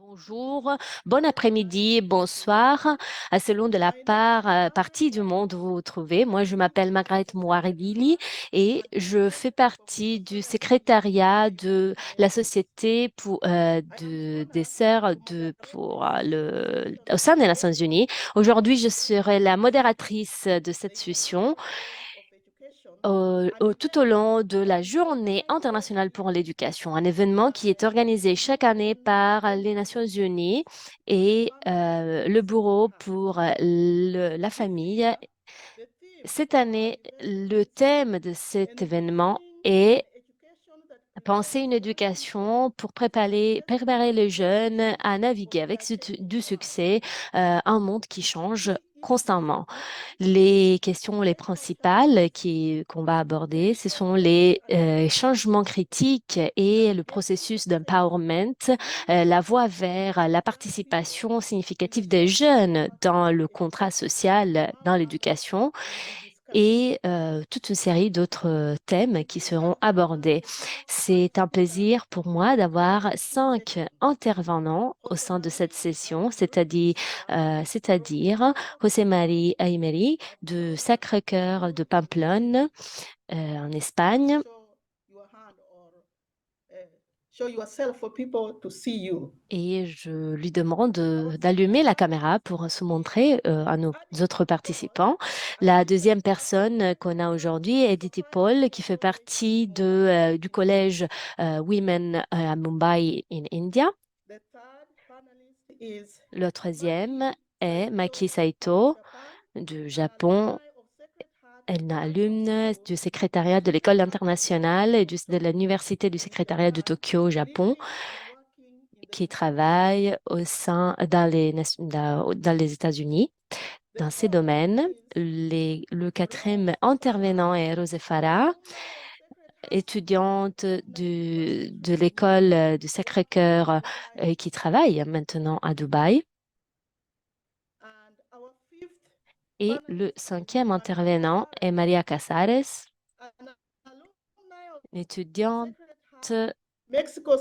Bonjour, bon après-midi, bonsoir, selon de la partie du monde où vous vous trouvez. Moi, je m'appelle Margaret Mouaridili et je fais partie du secrétariat de la Société des Sœurs au sein des Nations Unies. Aujourd'hui, je serai la modératrice de cette session tout au long de la Journée internationale pour l'éducation, un événement qui est organisé chaque année par les Nations Unies et le Bureau pour la famille. Cette année, le thème de cet événement est penser une éducation pour préparer les jeunes à naviguer avec du succès un monde qui change constamment. Les questions les principales qu'on va aborder, ce sont les changements critiques et le processus d'empowerment, la voie vers la participation significative des jeunes dans le contrat social, dans l'éducation et toute une série d'autres thèmes qui seront abordés. C'est un plaisir pour moi d'avoir 5 intervenants au sein de cette session, c'est-à-dire José María Aymeri de Sacré-Cœur de Pamplonne en Espagne. Et je lui demande d'allumer la caméra pour se montrer à nos autres participants. La deuxième personne qu'on a aujourd'hui est Diti Paul, qui fait partie du collège Women à Mumbai, in India. Le troisième est Maki Saito du Japon. Elle est alumne du secrétariat de l'école internationale et de l'université du secrétariat de Tokyo au Japon, qui travaille dans les États-Unis dans ces domaines. Le quatrième intervenant est Rose Farah, étudiante de l'école du Sacré-Cœur qui travaille maintenant à Dubaï. Et le cinquième intervenant est Maria Casares, étudiante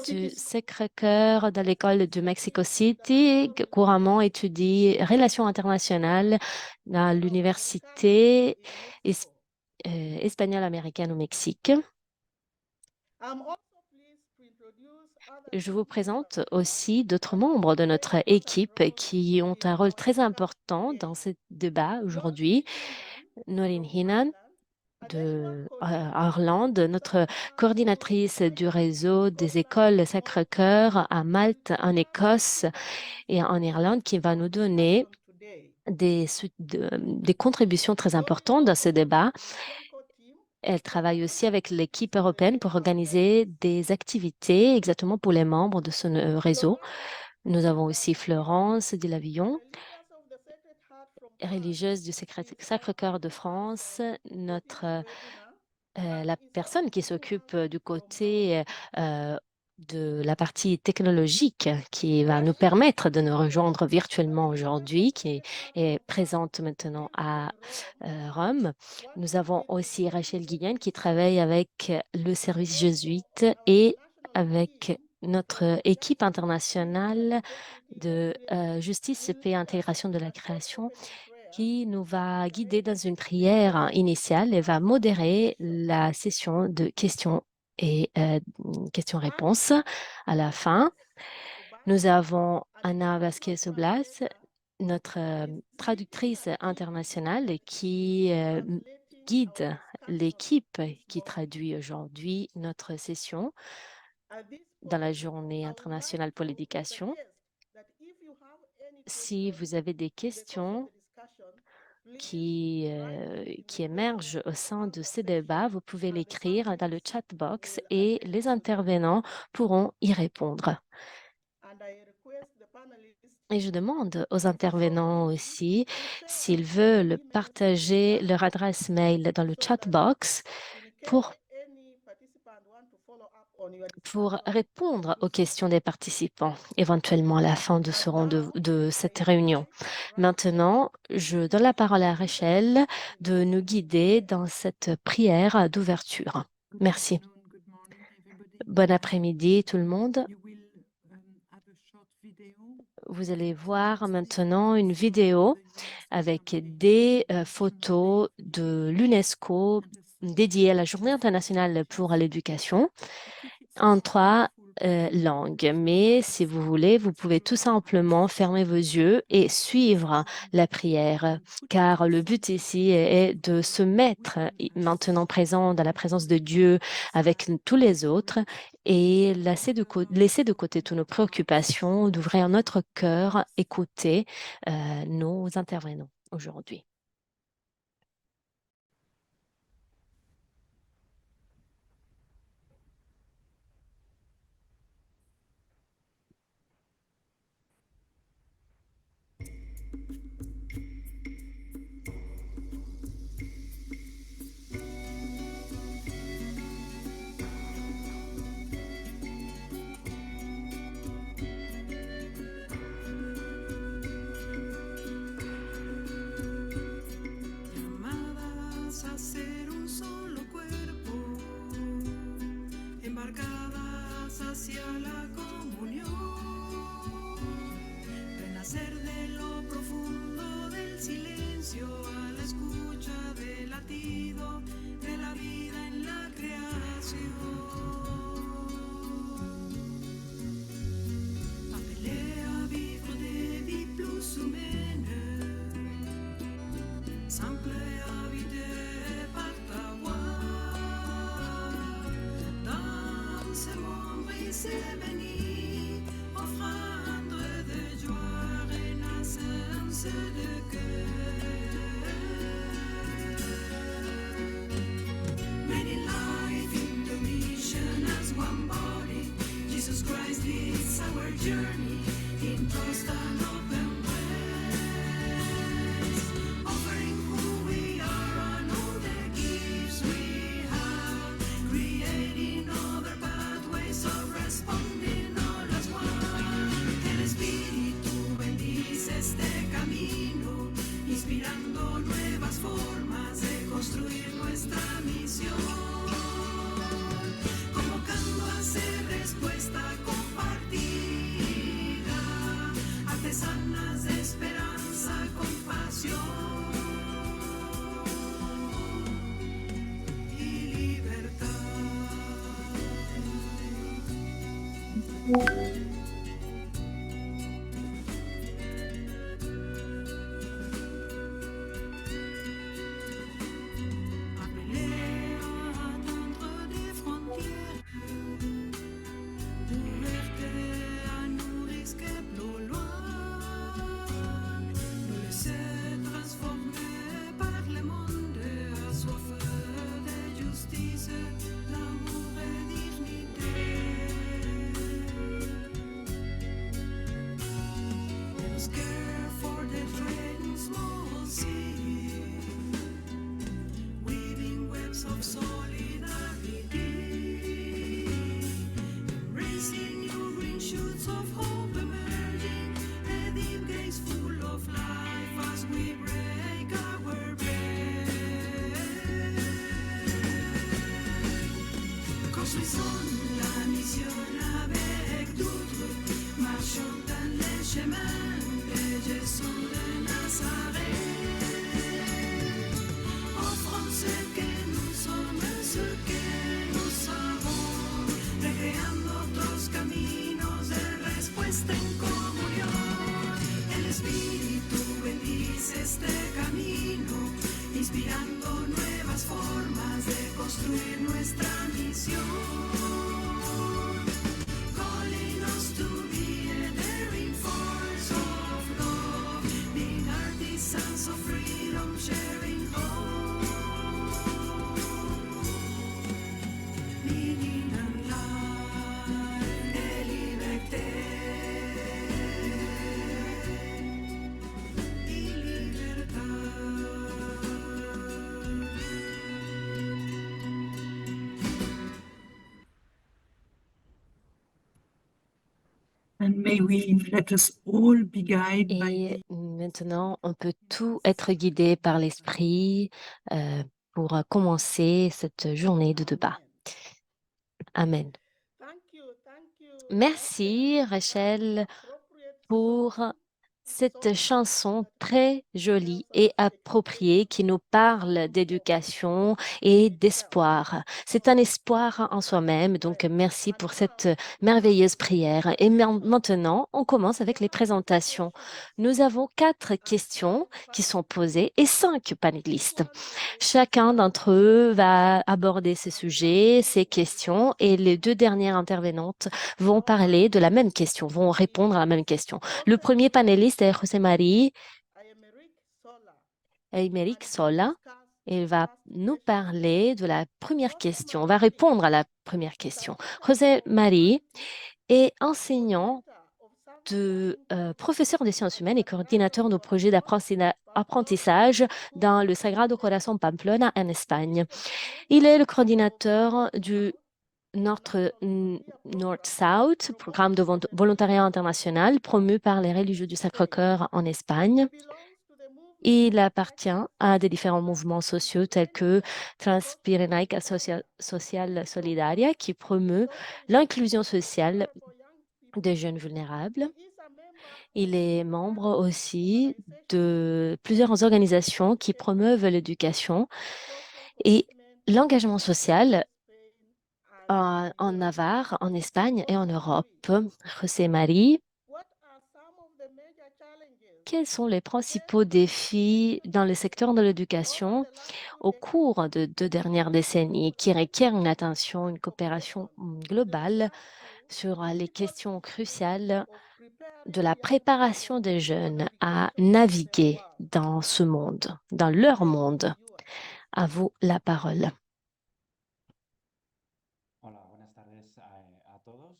du Sacré-Cœur dans l'école de Mexico City, qui couramment étudie relations internationales dans l'université espagnole américaine au Mexique. Je vous présente aussi d'autres membres de notre équipe qui ont un rôle très important dans ce débat aujourd'hui. Noreen Hinan de Irlande, notre coordinatrice du réseau des écoles Sacré-Cœur à Malte, en Écosse et en Irlande, qui va nous donner des contributions très importantes dans ce débat. Elle travaille aussi avec l'équipe européenne pour organiser des activités exactement pour les membres de ce réseau. Nous avons aussi Florence Delavillon, religieuse du Sacré-Cœur de France, la personne qui s'occupe du côté de la partie technologique qui va nous permettre de nous rejoindre virtuellement aujourd'hui, qui est présente maintenant à Rome. Nous avons aussi Rachel Guillen qui travaille avec le service jésuite et avec notre équipe internationale de justice, paix et intégration de la création qui nous va guider dans une prière initiale et va modérer la session de questions et questions-réponses à la fin. Nous avons Anna Vasquez-Oblas, notre traductrice internationale qui guide l'équipe qui traduit aujourd'hui notre session dans la Journée internationale pour l'éducation. Si vous avez des questions qui émergent au sein de ces débats, vous pouvez l'écrire dans le chat box et les intervenants pourront y répondre. Et je demande aux intervenants aussi s'ils veulent partager leur adresse mail dans le chat box pour répondre aux questions des participants, éventuellement à la fin de cette réunion. Maintenant, je donne la parole à Rachel de nous guider dans cette prière d'ouverture. Merci. Bon après-midi, tout le monde. Vous allez voir maintenant une vidéo avec des photos de l'UNESCO dédiées à la Journée internationale pour l'éducation en trois langues. Mais si vous voulez, vous pouvez tout simplement fermer vos yeux et suivre la prière, car le but ici est de se mettre maintenant présent dans la présence de Dieu avec tous les autres et laisser de côté toutes nos préoccupations, d'ouvrir notre cœur, écouter nos intervenants aujourd'hui. Llamadas a ser un solo cuerpo, embarcadas hacia la comunión, renacer de lo profundo del silencio a la escucha del latido de la vida en la creación. Appelé à vivre des vies plus humaines, simple et habité par ta voix. Dans ce monde brisé, béni, offrande de joie, renaissance de cœur. Many life into mission as one body. Jesus Christ is our journey in trust and open ways. Offering who we are and all the gifts we have, creating other pathways of responding all as one. El Espíritu bendice este camino, inspirando nuevas formas de construir nuestra misión. Convocando a ser respuesta compartida, artesanas de esperanza, compasión y libertad. Appelé à atteindre des frontières, ouverte à nous risquer plus loin, nous laisser transformer par le monde assoiffé de justice, d'amour et dignité. Let us care for the trading small sea, weaving webs of solidarity, embracing new green shoots of hope emerging, a deep gaze full of life as we break our bread. Construisons la mission avec d'autres, marchons dans les chemins de Jésus de Nazareth. Offrons ce que nous sommes, ce que nous savons, recreando otros caminos de respuesta en comunión. El Espíritu bendice este camino, inspirando nuevas formas de construir nuestra misión. Calling us to be a daring force of love, being artisans of freedom, sharing hope, meaning and life, de liberté y libertad. And may we let us all be guided by Et the maintenant, on peut tout être guidé par l'Esprit pour commencer cette journée de débat. Amen. Thank you, Merci, Rachel, pour cette chanson très jolie et appropriée qui nous parle d'éducation et d'espoir. C'est un espoir en soi-même, donc merci pour cette merveilleuse prière. Et maintenant, on commence avec les présentations. Nous avons 4 questions qui sont posées et 5 panélistes. Chacun d'entre eux va aborder ce sujet, ces questions, et les 2 dernières intervenantes vont parler de la même question, vont répondre à la même question. Le premier panéliste est José Marie Aymeric Sola. Il va nous parler de la première question, va répondre à la première question. José Marie est enseignant professeur des sciences humaines et coordinateur de projets d'apprentissage dans le Sagrado Corazón Pamplona en Espagne. Il est le coordinateur du North-South, programme de volontariat international promu par les religieux du Sacré-Cœur en Espagne. Il appartient à des différents mouvements sociaux tels que Transpirenaica Social Solidaria, qui promeut l'inclusion sociale des jeunes vulnérables. Il est membre aussi de plusieurs organisations qui promeuvent l'éducation et l'engagement social en Navarre, en Espagne et en Europe. José Marie, quels sont les principaux défis dans le secteur de l'éducation au cours de 2 dernières décennies qui requièrent une attention, une coopération globale sur les questions cruciales de la préparation des jeunes à naviguer dans ce monde, dans leur monde? À vous la parole. Hola, buenas tardes a todos.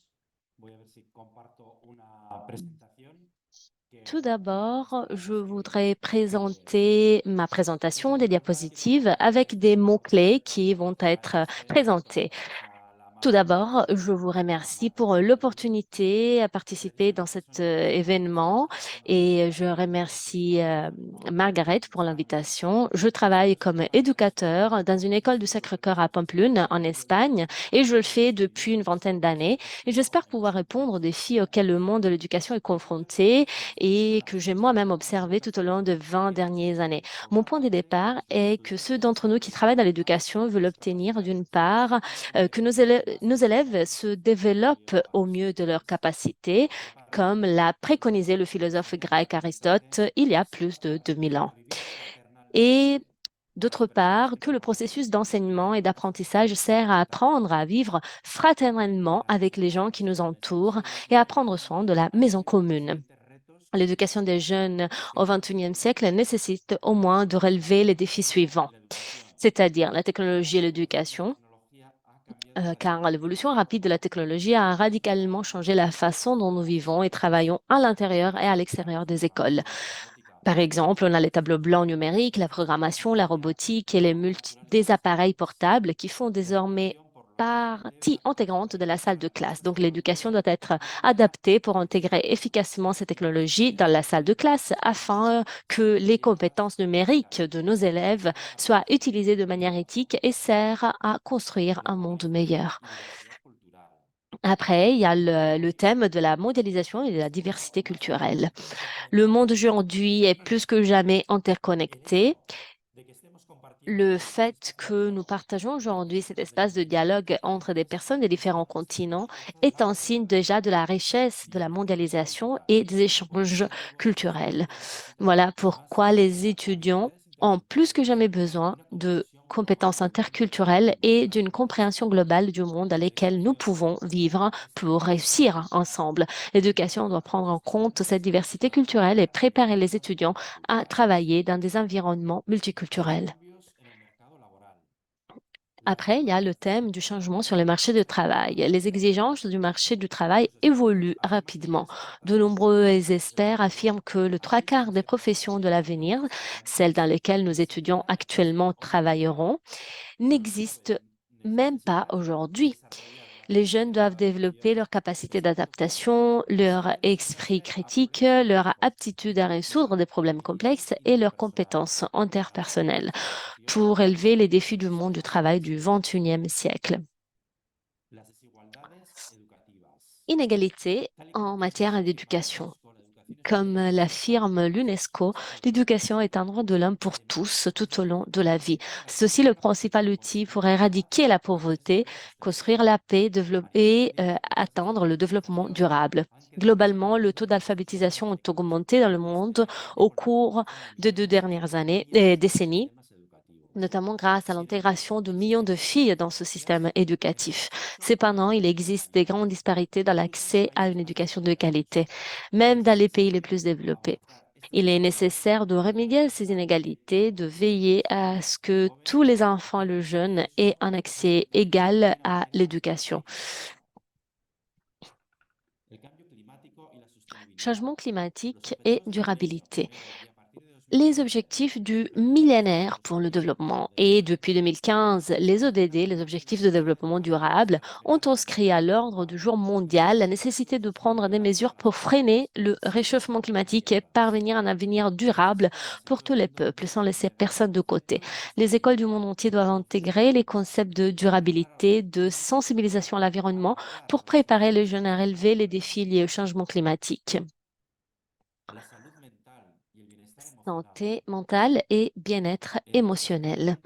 Voy a ver si comparto una presentación que Tout os d'abord, estará je describiendo voudrais présenter ma présentation des diapositives avec des mots-clés qui vont être présentés. Tout d'abord, je vous remercie pour l'opportunité à participer dans cet événement et je remercie Margaret pour l'invitation. Je travaille comme éducateur dans une école du Sacré-Cœur à Pamplune, en Espagne, et je le fais depuis une vingtaine d'années. Et j'espère pouvoir répondre aux défis auxquels le monde de l'éducation est confronté et que j'ai moi-même observé tout au long de 20 dernières années. Mon point de départ est que ceux d'entre nous qui travaillent dans l'éducation veulent obtenir d'une part que nos élèves se développent au mieux de leurs capacités, comme l'a préconisé le philosophe grec Aristote il y a plus de 2000 ans. Et d'autre part, que le processus d'enseignement et d'apprentissage sert à apprendre à vivre fraternellement avec les gens qui nous entourent et à prendre soin de la maison commune. L'éducation des jeunes au XXIe siècle nécessite au moins de relever les défis suivants, c'est-à-dire la technologie et l'éducation, car l'évolution rapide de la technologie a radicalement changé la façon dont nous vivons et travaillons à l'intérieur et à l'extérieur des écoles. Par exemple, on a les tableaux blancs numériques, la programmation, la robotique et des appareils portables qui font désormais partie intégrante de la salle de classe. Donc, l'éducation doit être adaptée pour intégrer efficacement ces technologies dans la salle de classe afin que les compétences numériques de nos élèves soient utilisées de manière éthique et servent à construire un monde meilleur. Après, il y a le thème de la mondialisation et de la diversité culturelle. Le monde aujourd'hui est plus que jamais interconnecté. Le fait que nous partageons aujourd'hui cet espace de dialogue entre des personnes de différents continents est un signe déjà de la richesse de la mondialisation et des échanges culturels. Voilà pourquoi les étudiants ont plus que jamais besoin de compétences interculturelles et d'une compréhension globale du monde dans lequel nous pouvons vivre pour réussir ensemble. L'éducation doit prendre en compte cette diversité culturelle et préparer les étudiants à travailler dans des environnements multiculturels. Après, il y a le thème du changement sur le marché du travail. Les exigences du marché du travail évoluent rapidement. De nombreux experts affirment que le 3/4 des professions de l'avenir, celles dans lesquelles nos étudiants actuellement travailleront, n'existent même pas aujourd'hui. Les jeunes doivent développer leur capacité d'adaptation, leur esprit critique, leur aptitude à résoudre des problèmes complexes et leurs compétences interpersonnelles pour élever les défis du monde du travail du XXIe siècle. Inégalité en matière d'éducation. Comme l'affirme l'UNESCO, l'éducation est un droit de l'homme pour tous tout au long de la vie. C'est aussi le principal outil pour éradiquer la pauvreté, construire la paix et atteindre le développement durable. Globalement, le taux d'alphabétisation a augmenté dans le monde au cours des 2 dernières décennies, notamment grâce à l'intégration de millions de filles dans ce système éducatif. Cependant, il existe des grandes disparités dans l'accès à une éducation de qualité, même dans les pays les plus développés. Il est nécessaire de remédier à ces inégalités, de veiller à ce que tous les enfants et les jeunes aient un accès égal à l'éducation. Changement climatique et durabilité. Les objectifs du millénaire pour le développement et depuis 2015, les ODD, les objectifs de développement durable, ont inscrit à l'ordre du jour mondial la nécessité de prendre des mesures pour freiner le réchauffement climatique et parvenir à un avenir durable pour tous les peuples, sans laisser personne de côté. Les écoles du monde entier doivent intégrer les concepts de durabilité, de sensibilisation à l'environnement pour préparer les jeunes à relever les défis liés au changement climatique. Santé mentale et bien-être émotionnel.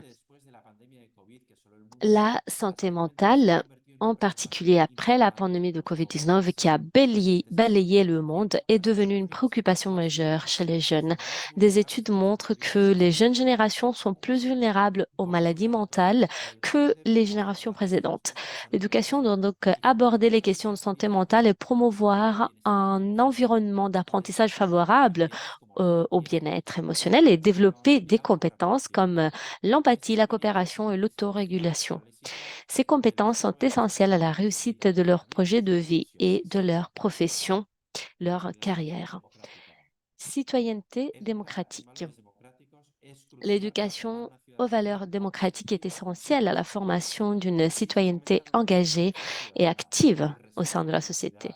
La santé mentale, en particulier après la pandémie de COVID-19 qui a balayé le monde, est devenue une préoccupation majeure chez les jeunes. Des études montrent que les jeunes générations sont plus vulnérables aux maladies mentales que les générations précédentes. L'éducation doit donc aborder les questions de santé mentale et promouvoir un environnement d'apprentissage favorable au bien-être émotionnel et développer des compétences comme l'empathie, la coopération et l'autorégulation. Ces compétences sont essentielles à la réussite de leur projet de vie et de leur profession, leur carrière. Citoyenneté démocratique. L'éducation aux valeurs démocratiques est essentielle à la formation d'une citoyenneté engagée et active au sein de la société.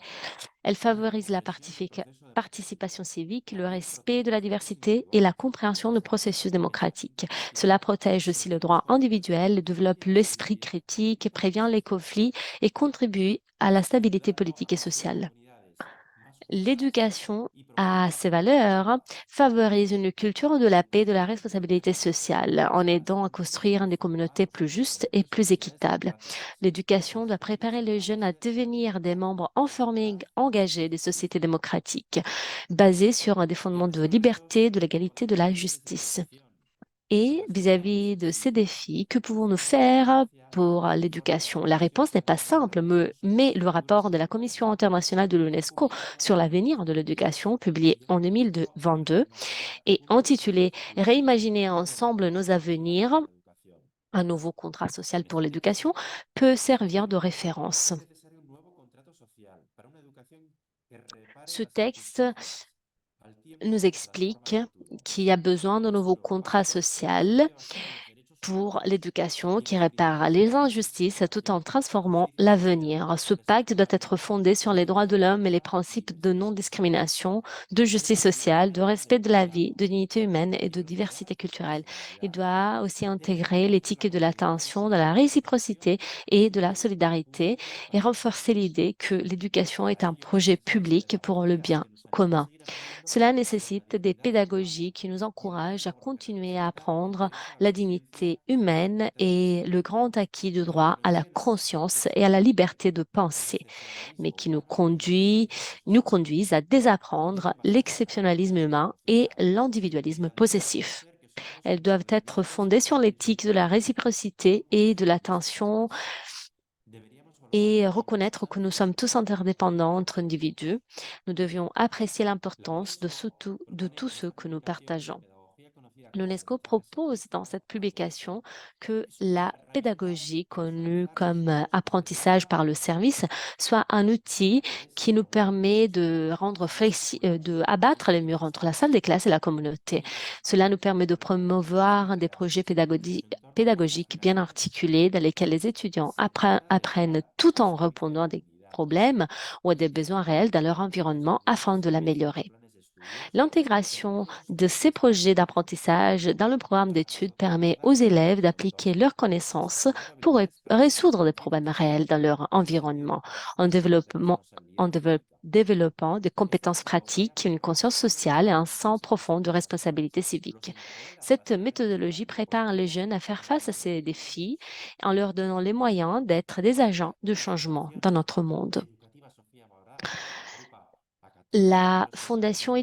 Elle favorise la participation civique, le respect de la diversité et la compréhension du processus démocratique. Cela protège aussi le droit individuel, développe l'esprit critique, prévient les conflits et contribue à la stabilité politique et sociale. L'éducation à ces valeurs favorise une culture de la paix et de la responsabilité sociale en aidant à construire des communautés plus justes et plus équitables. L'éducation doit préparer les jeunes à devenir des membres informés, engagés des sociétés démocratiques, basées sur des fondements de liberté, de l'égalité, de la justice. Et vis-à-vis de ces défis, que pouvons-nous faire pour l'éducation? La réponse n'est pas simple, mais le rapport de la Commission internationale de l'UNESCO sur l'avenir de l'éducation, publié en 2022 et intitulé Réimaginer ensemble nos avenirs, un nouveau contrat social pour l'éducation, peut servir de référence. Ce texte nous explique qu'il y a besoin de nouveaux contrats sociaux pour l'éducation qui répare les injustices tout en transformant l'avenir. Ce pacte doit être fondé sur les droits de l'homme et les principes de non-discrimination, de justice sociale, de respect de la vie, de dignité humaine et de diversité culturelle. Il doit aussi intégrer l'éthique de l'attention, de la réciprocité et de la solidarité et renforcer l'idée que l'éducation est un projet public pour le bien commun. Cela nécessite des pédagogies qui nous encouragent à continuer à apprendre la dignité humaine et le grand acquis du droit à la conscience et à la liberté de penser, mais qui nous conduisent à désapprendre l'exceptionnalisme humain et l'individualisme possessif. Elles doivent être fondées sur l'éthique de la réciprocité et de l'attention et reconnaître que nous sommes tous interdépendants entre individus. Nous devions apprécier l'importance de tout ce que nous partageons. L'UNESCO propose dans cette publication que la pédagogie, connue comme apprentissage par le service, soit un outil qui nous permet de de abattre les murs entre la salle des classes et la communauté. Cela nous permet de promouvoir des projets pédagogiques bien articulés dans lesquels les étudiants apprennent tout en répondant à des problèmes ou à des besoins réels dans leur environnement afin de l'améliorer. L'intégration de ces projets d'apprentissage dans le programme d'études permet aux élèves d'appliquer leurs connaissances pour résoudre des problèmes réels dans leur environnement, en développant des compétences pratiques, une conscience sociale et un sens profond de responsabilité civique. Cette méthodologie prépare les jeunes à faire face à ces défis en leur donnant les moyens d'être des agents de changement dans notre monde. La Fondation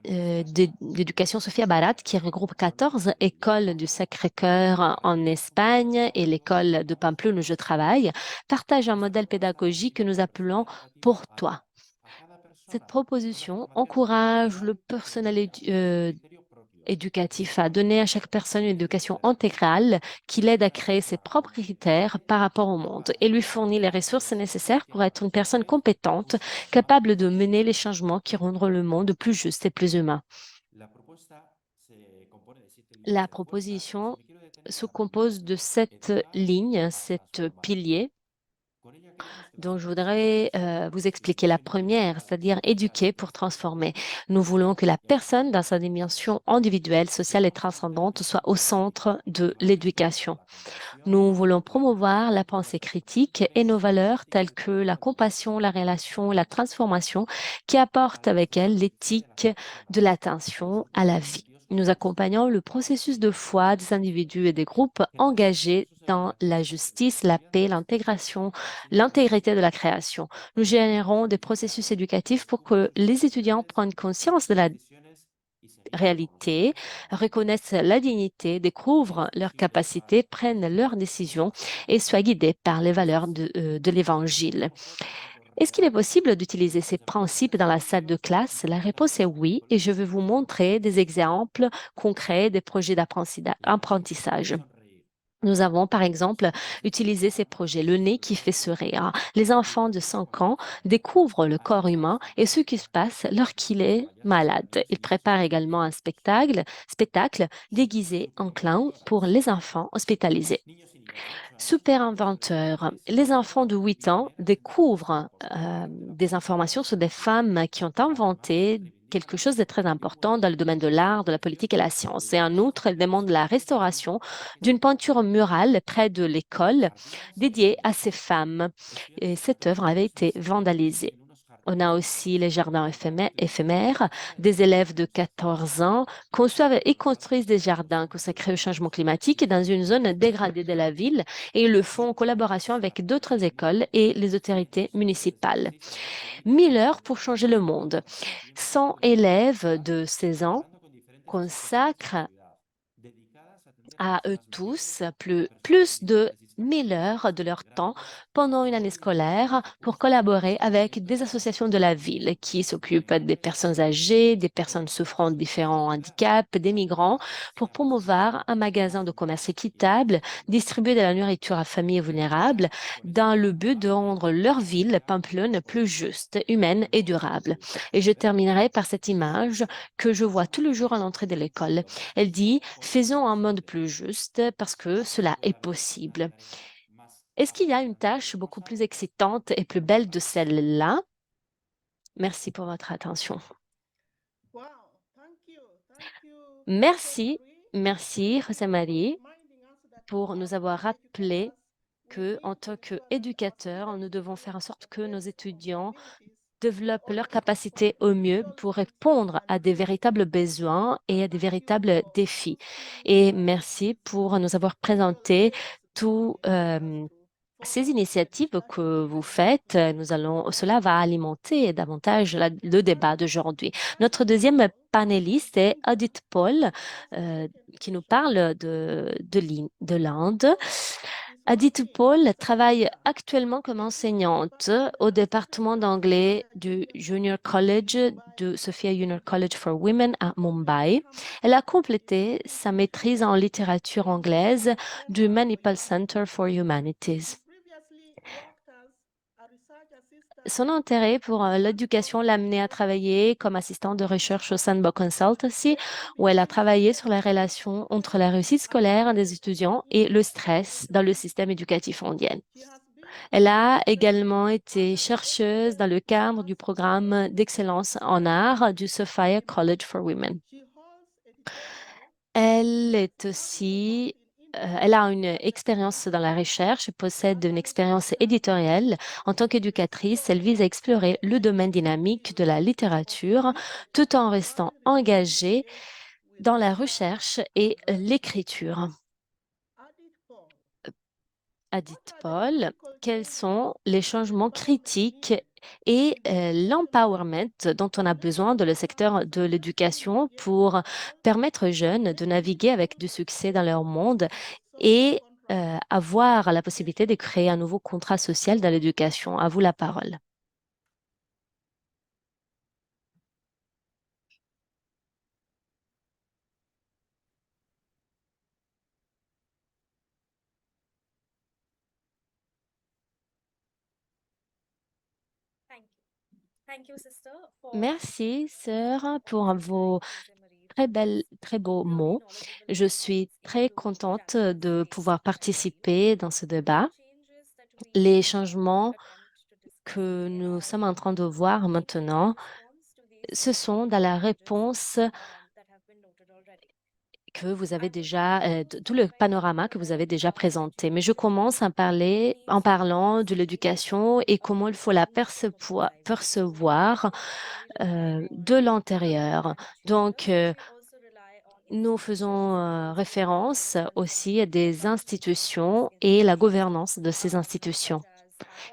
d'éducation Sofia Barat, qui regroupe 14 écoles du Sacré-Cœur en Espagne et l'école de Pamplonne où je travaille, partage un modèle pédagogique que nous appelons Pour toi. Cette proposition encourage le personnel éducatif à donner à chaque personne une éducation intégrale qui l'aide à créer ses propres critères par rapport au monde et lui fournit les ressources nécessaires pour être une personne compétente, capable de mener les changements qui rendront le monde plus juste et plus humain. La proposition se compose de 7 lignes, 7 piliers dont je voudrais vous expliquer. La première, c'est-à-dire éduquer pour transformer. Nous voulons que la personne, dans sa dimension individuelle, sociale et transcendante, soit au centre de l'éducation. Nous voulons promouvoir la pensée critique et nos valeurs telles que la compassion, la relation, la transformation qui apportent avec elles l'éthique de l'attention à la vie. Nous accompagnons le processus de foi des individus et des groupes engagés dans la justice, la paix, l'intégration, l'intégrité de la création. Nous générons des processus éducatifs pour que les étudiants prennent conscience de la réalité, reconnaissent la dignité, découvrent leurs capacités, prennent leurs décisions et soient guidés par les valeurs de l'Évangile. Est-ce qu'il est possible d'utiliser ces principes dans la salle de classe? La réponse est oui, et je vais vous montrer des exemples concrets des projets d'apprentissage. Nous avons, par exemple, utilisé ces projets. Le nez qui fait sourire. Les enfants de 5 ans découvrent le corps humain et ce qui se passe lorsqu'il est malade. Ils préparent également un spectacle déguisé en clown pour les enfants hospitalisés. Super inventeur. Les enfants de 8 ans découvrent des informations sur des femmes qui ont inventé quelque chose de très important dans le domaine de l'art, de la politique et la science. Et en outre, elles demandent la restauration d'une peinture murale près de l'école dédiée à ces femmes. Et cette œuvre avait été vandalisée. On a aussi les jardins éphémères. Des élèves de 14 ans conçoivent et construisent des jardins consacrés au changement climatique dans une zone dégradée de la ville et ils le font en collaboration avec d'autres écoles et les autorités municipales. 1000 heures pour changer le monde. 100 élèves de 16 ans consacrent à eux tous plus de 1000 heures de leur temps pendant une année scolaire pour collaborer avec des associations de la ville qui s'occupent des personnes âgées, des personnes souffrant de différents handicaps, des migrants, pour promouvoir un magasin de commerce équitable, distribuer de la nourriture à familles vulnérables dans le but de rendre leur ville, Pamplonne, plus juste, humaine et durable. Et je terminerai par cette image que je vois tous les jours à l'entrée de l'école. Elle dit, faisons un monde plus juste parce que cela est possible. Est-ce qu'il y a une tâche beaucoup plus excitante et plus belle de celle-là? Merci pour votre attention. Merci, merci, José Marie, pour nous avoir rappelé que, en tant qu'éducateurs, nous devons faire en sorte que nos étudiants développent leurs capacités au mieux pour répondre à des véritables besoins et à des véritables défis. Et merci pour nous avoir présenté tous ces initiatives que vous faites. Cela va alimenter davantage le débat d'aujourd'hui. Notre deuxième panéliste est Audit Paul, qui nous parle de l'Inde. Aditi Paul travaille actuellement comme enseignante au département d'anglais du Junior College, de Sophia Junior College for Women à Mumbai. Elle a complété sa maîtrise en littérature anglaise du Manipal Center for Humanities. Son intérêt pour l'éducation l'a amenée à travailler comme assistante de recherche au Sandbox Consultancy, où elle a travaillé sur la relation entre la réussite scolaire des étudiants et le stress dans le système éducatif indien. Elle a également été chercheuse dans le cadre du programme d'excellence en art du Sophia College for Women. Elle est aussi, elle a une expérience dans la recherche, possède une expérience éditoriale. En tant qu'éducatrice, elle vise à explorer le domaine dynamique de la littérature tout en restant engagée dans la recherche et l'écriture. Adit Paul, quels sont les changements critiques et l'empowerment dont on a besoin dans le secteur de l'éducation pour permettre aux jeunes de naviguer avec du succès dans leur monde et avoir la possibilité de créer un nouveau contrat social dans l'éducation. À vous la parole. Merci, sœur, pour vos très beaux mots. Je suis très contente de pouvoir participer dans ce débat. Les changements que nous sommes en train de voir maintenant, ce sont dans la réponse que vous avez déjà, tout le panorama que vous avez déjà présenté. Mais je commence à parler en parlant de l'éducation et comment il faut la percevoir de l'intérieur. Donc, nous faisons référence aussi à des institutions et la gouvernance de ces institutions,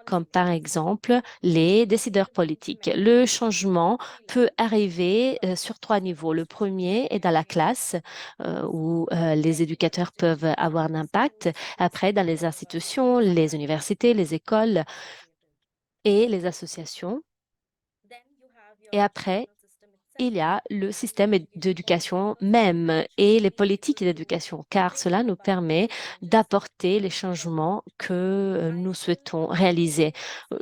comme par exemple les décideurs politiques. Le changement peut arriver sur trois niveaux. Le premier est dans la classe, où les éducateurs peuvent avoir un impact. Après, dans les institutions, les universités, les écoles et les associations. Et après, il y a le système d'éducation même et les politiques d'éducation, car cela nous permet d'apporter les changements que nous souhaitons réaliser.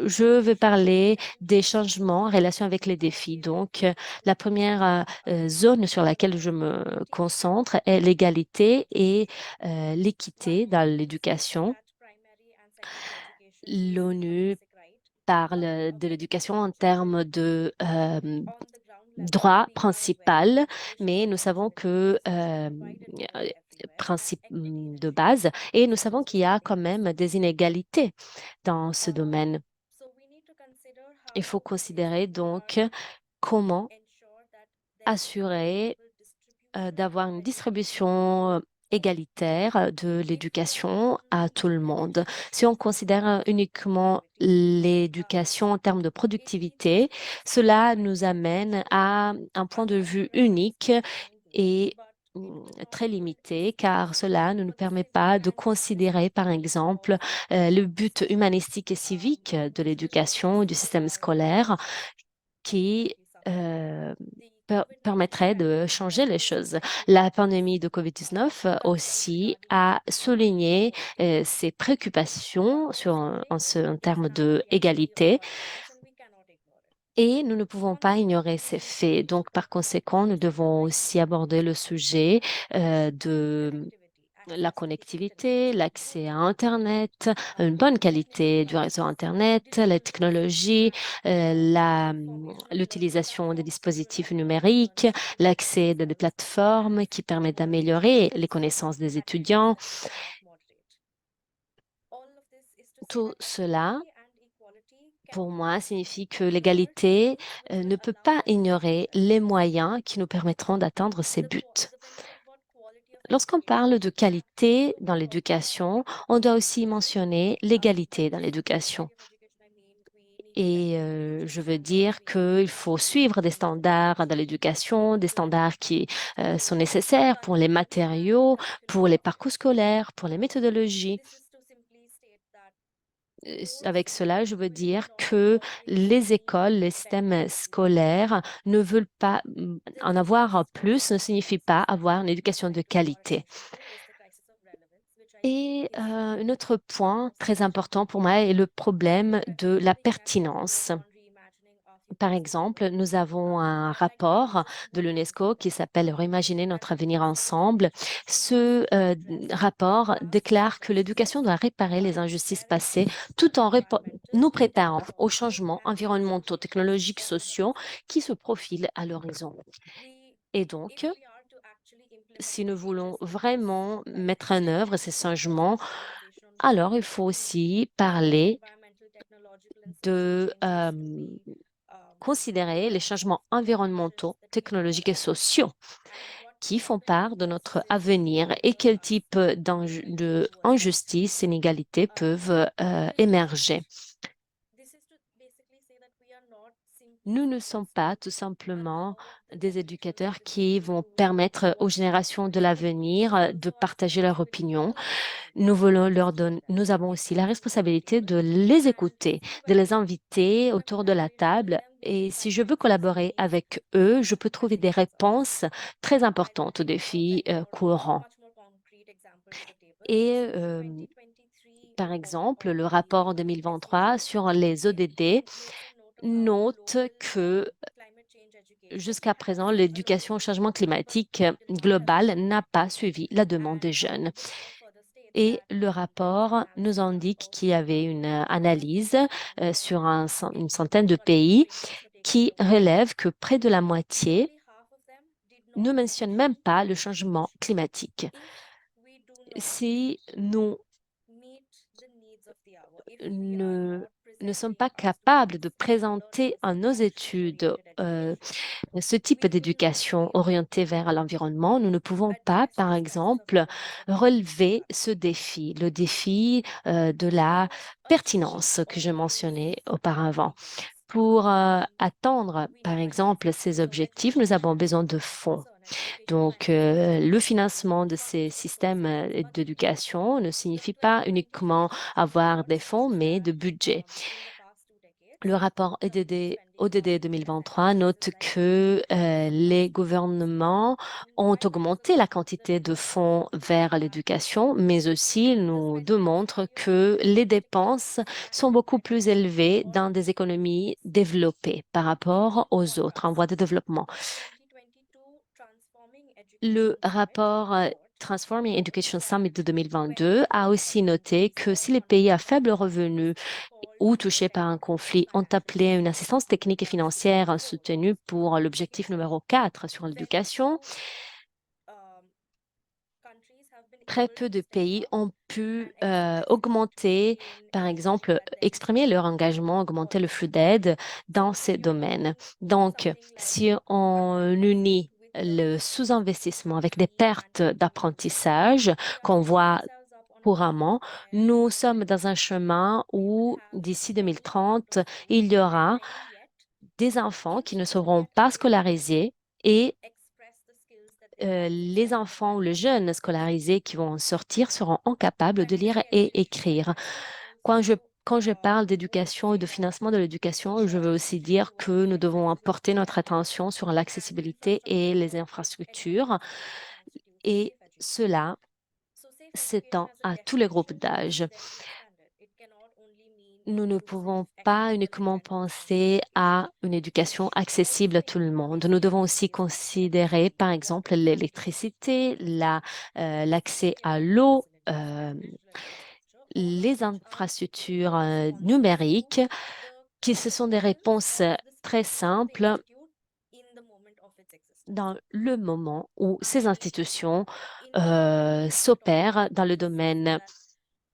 Je vais parler des changements en relation avec les défis. Donc, la première zone sur laquelle je me concentre est l'égalité et l'équité dans l'éducation. L'ONU parle de l'éducation en termes de droit principal, mais nous savons que principe de base, et nous savons qu'il y a quand même des inégalités dans ce domaine. Il faut considérer donc comment assurer d'avoir une distribution égalitaire de l'éducation à tout le monde. Si on considère uniquement l'éducation en termes de productivité, cela nous amène à un point de vue unique et très limité, car cela ne nous permet pas de considérer, par exemple, le but humanistique et civique de l'éducation, du système scolaire, qui permettrait de changer les choses. La pandémie de COVID-19 aussi a souligné ses préoccupations en termes d'égalité. Et nous ne pouvons pas ignorer ces faits. Donc, par conséquent, nous devons aussi aborder le sujet de la connectivité, l'accès à Internet, une bonne qualité du réseau Internet, la technologie, l'utilisation des dispositifs numériques, l'accès à des plateformes qui permettent d'améliorer les connaissances des étudiants. Tout cela, pour moi, signifie que l'égalité ne peut pas ignorer les moyens qui nous permettront d'atteindre ces buts. Lorsqu'on parle de qualité dans l'éducation, on doit aussi mentionner l'égalité dans l'éducation. Et je veux dire qu'il faut suivre des standards dans l'éducation, des standards qui sont nécessaires pour les matériaux, pour les parcours scolaires, pour les méthodologies. Avec cela, je veux dire que les écoles, les systèmes scolaires ne veulent pas en avoir plus, ne signifie pas avoir une éducation de qualité. Et un autre point très important pour moi est le problème de la pertinence. Par exemple, nous avons un rapport de l'UNESCO qui s'appelle Réimaginer notre avenir ensemble. Ce rapport déclare que l'éducation doit réparer les injustices passées tout en nous préparant aux changements environnementaux, technologiques, sociaux qui se profilent à l'horizon. Et donc, si nous voulons vraiment mettre en œuvre ces changements, alors il faut aussi parler de considérer les changements environnementaux, technologiques et sociaux qui font part de notre avenir et quel type d'injustice et inégalités peuvent émerger. Nous ne sommes pas tout simplement des éducateurs qui vont permettre aux générations de l'avenir de partager leur opinion. Nous voulons leur donner, nous avons aussi la responsabilité de les écouter, de les inviter autour de la table. Et si je veux collaborer avec eux, je peux trouver des réponses très importantes aux défis courants. Et par exemple, le rapport en 2023 sur les ODD note que jusqu'à présent, l'éducation au changement climatique global n'a pas suivi la demande des jeunes. Et le rapport nous indique qu'il y avait une analyse sur une centaine de pays qui relève que près de la moitié ne mentionne même pas le changement climatique. Si nous ne sommes pas capables de présenter à nos études ce type d'éducation orientée vers l'environnement, nous ne pouvons pas, par exemple, relever ce défi, le défi de la pertinence que je mentionnais auparavant. Pour atteindre, par exemple, ces objectifs, nous avons besoin de fonds. Donc, le financement de ces systèmes d'éducation ne signifie pas uniquement avoir des fonds, mais de budget. Le rapport ODD 2023 note que les gouvernements ont augmenté la quantité de fonds vers l'éducation, mais aussi nous démontre que les dépenses sont beaucoup plus élevées dans des économies développées par rapport aux autres en voie de développement. Le rapport Transforming Education Summit de 2022 a aussi noté que si les pays à faible revenu ou touchés par un conflit ont appelé à une assistance technique et financière soutenue pour l'objectif numéro 4 sur l'éducation, très peu de pays ont pu augmenter, par exemple, exprimer leur engagement, augmenter le flux d'aide dans ces domaines. Donc, si on unit le sous-investissement avec des pertes d'apprentissage qu'on voit couramment, nous sommes dans un chemin où, d'ici 2030, il y aura des enfants qui ne seront pas scolarisés et les enfants ou les jeunes scolarisés qui vont en sortir seront incapables de lire et écrire. Quand je parle d'éducation et de financement de l'éducation, je veux aussi dire que nous devons apporter notre attention sur l'accessibilité et les infrastructures, et cela s'étend à tous les groupes d'âge. Nous ne pouvons pas uniquement penser à une éducation accessible à tout le monde. Nous devons aussi considérer, par exemple, l'électricité, l'accès à l'eau, les infrastructures numériques, qui ce sont des réponses très simples dans le moment où ces institutions s'opèrent dans le domaine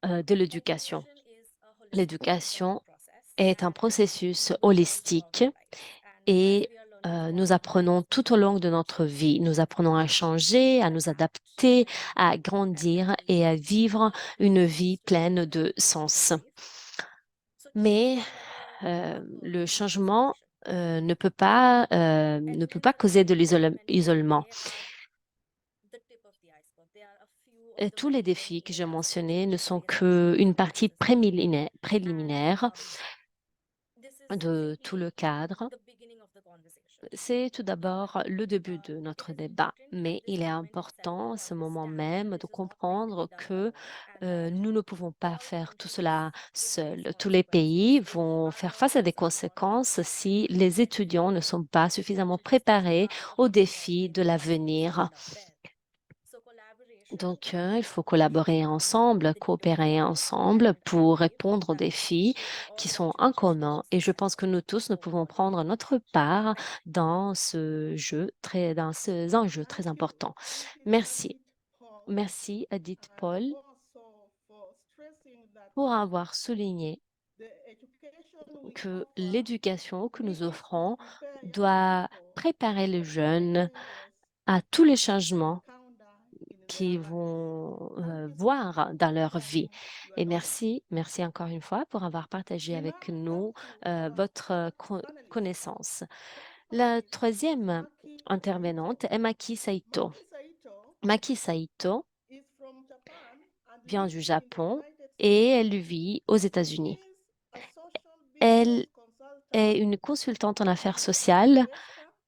de l'éducation. L'éducation est un processus holistique et nous apprenons tout au long de notre vie. Nous apprenons à changer, à nous adapter, à grandir et à vivre une vie pleine de sens. Mais le changement ne peut pas causer de l'isolement. Tous les défis que j'ai mentionnés ne sont qu'une partie préliminaire de tout le cadre. C'est tout d'abord le début de notre débat, mais il est important, à ce moment même, de comprendre que nous ne pouvons pas faire tout cela seuls. Tous les pays vont faire face à des conséquences si les étudiants ne sont pas suffisamment préparés aux défis de l'avenir. Donc, il faut collaborer ensemble, coopérer ensemble pour répondre aux défis qui sont en commun. Et je pense que nous tous, nous pouvons prendre notre part dans dans ces enjeux très importants. Merci. Merci, Edith Paul, pour avoir souligné que l'éducation que nous offrons doit préparer les jeunes à tous les changements qu'ils vont voir dans leur vie. Et merci encore une fois pour avoir partagé avec nous votre connaissance. La troisième intervenante est Maki Saito. Maki Saito vient du Japon et elle vit aux États-Unis. Elle est une consultante en affaires sociales.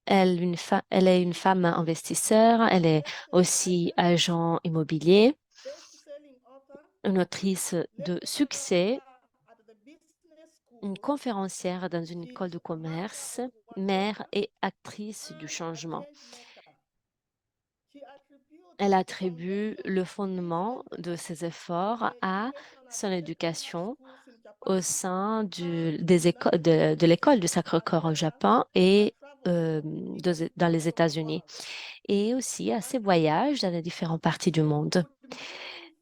Elle est une femme investisseur. Elle est aussi agent immobilier, une autrice de succès, une conférencière dans une école de commerce, mère et actrice du changement. Elle attribue le fondement de ses efforts à son éducation au sein de l'école du Sacré-Cœur au Japon et dans les États-Unis, et aussi à ses voyages dans les différentes parties du monde.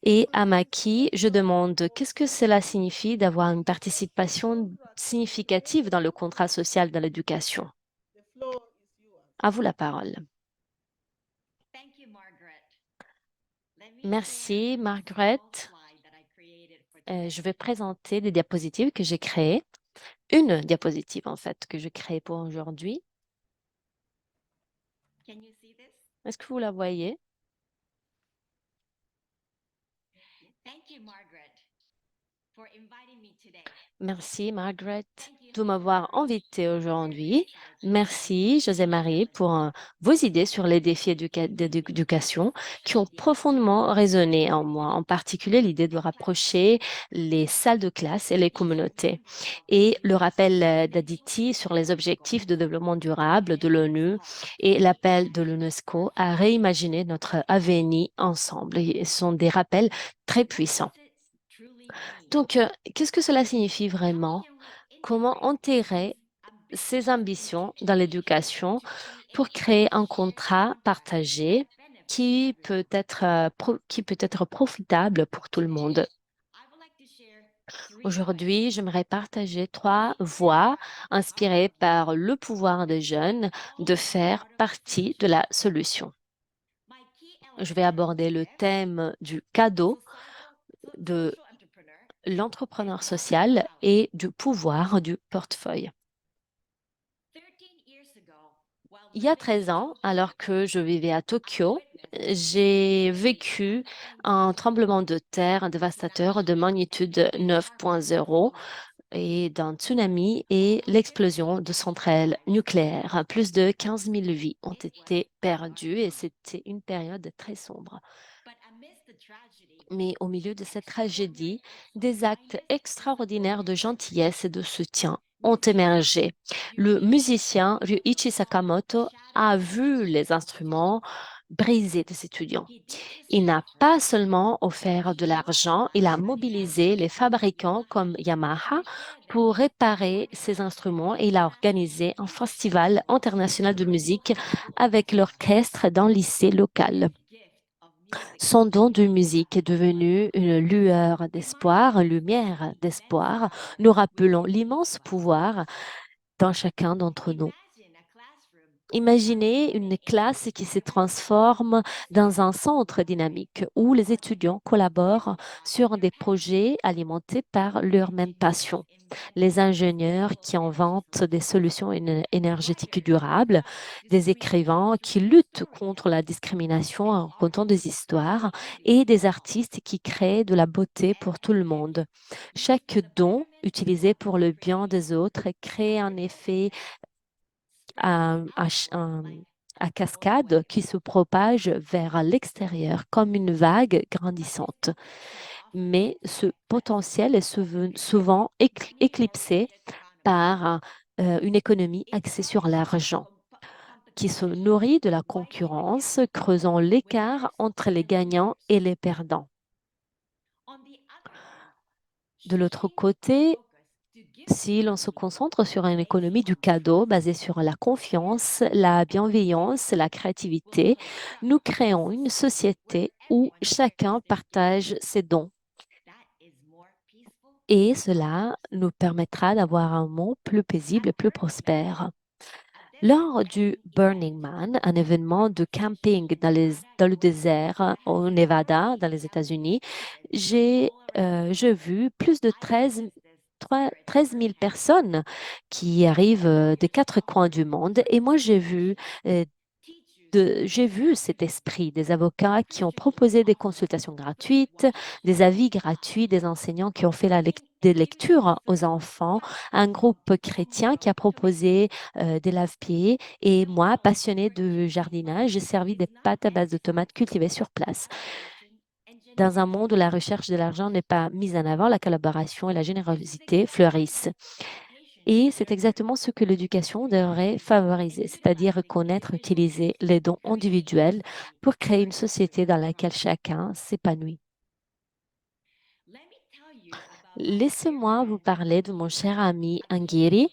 Et à Maki, je demande qu'est-ce que cela signifie d'avoir une participation significative dans le contrat social de l'éducation. À vous la parole. Merci, Margaret. Je vais présenter des diapositives que j'ai créées. Une diapositive, en fait, que j'ai créée pour aujourd'hui. Est-ce que vous la voyez? Merci, Margaret, de m'avoir invité aujourd'hui. Merci, José-Marie, pour vos idées sur les défis d'éducation qui ont profondément résonné en moi, en particulier l'idée de rapprocher les salles de classe et les communautés. Et le rappel d'Aditi sur les objectifs de développement durable de l'ONU et l'appel de l'UNESCO à réimaginer notre avenir ensemble. Ce sont des rappels très puissants. Donc, qu'est-ce que cela signifie vraiment? Comment intégrer ces ambitions dans l'éducation pour créer un contrat partagé qui peut être profitable pour tout le monde? Aujourd'hui, j'aimerais partager 3 voies inspirées par le pouvoir des jeunes de faire partie de la solution. Je vais aborder le thème du cadeau, de l'entrepreneur social et du pouvoir du portefeuille. Il y a 13 ans, alors que je vivais à Tokyo, j'ai vécu un tremblement de terre dévastateur de magnitude 9.0 et d'un tsunami et l'explosion de centrales nucléaires. Plus de 15 000 vies ont été perdues et c'était une période très sombre. Mais au milieu de cette tragédie, des actes extraordinaires de gentillesse et de soutien ont émergé. Le musicien Ryuichi Sakamoto a vu les instruments brisés des étudiants. Il n'a pas seulement offert de l'argent, il a mobilisé les fabricants comme Yamaha pour réparer ces instruments et il a organisé un festival international de musique avec l'orchestre d'un lycée local. Son don de musique est devenu une lueur d'espoir, une lumière d'espoir. Nous rappelons l'immense pouvoir dans chacun d'entre nous. Imaginez une classe qui se transforme dans un centre dynamique où les étudiants collaborent sur des projets alimentés par leur même passion. Les ingénieurs qui inventent des solutions énergétiques durables, des écrivains qui luttent contre la discrimination en racontant des histoires et des artistes qui créent de la beauté pour tout le monde. Chaque don utilisé pour le bien des autres crée un effet à cascade qui se propage vers l'extérieur comme une vague grandissante. Mais ce potentiel est souvent éclipsé par une économie axée sur l'argent, qui se nourrit de la concurrence, creusant l'écart entre les gagnants et les perdants. De l'autre côté, si l'on se concentre sur une économie du cadeau basée sur la confiance, la bienveillance, la créativité, nous créons une société où chacun partage ses dons. Et cela nous permettra d'avoir un monde plus paisible et plus prospère. Lors du Burning Man, un événement de camping dans le désert au Nevada, dans les États-Unis, j'ai vu plus de 13 000 personnes qui arrivent des quatre coins du monde. Et moi, euh, j'ai vu cet esprit des avocats qui ont proposé des consultations gratuites, des avis gratuits, des enseignants qui ont fait des lectures aux enfants, un groupe chrétien qui a proposé des lave-pieds et moi, passionnée de jardinage, j'ai servi des pâtes à base de tomates cultivées sur place. Dans un monde où la recherche de l'argent n'est pas mise en avant, la collaboration et la générosité fleurissent. Et c'est exactement ce que l'éducation devrait favoriser, c'est-à-dire reconnaître, utiliser les dons individuels pour créer une société dans laquelle chacun s'épanouit. Laissez-moi vous parler de mon cher ami Angiri,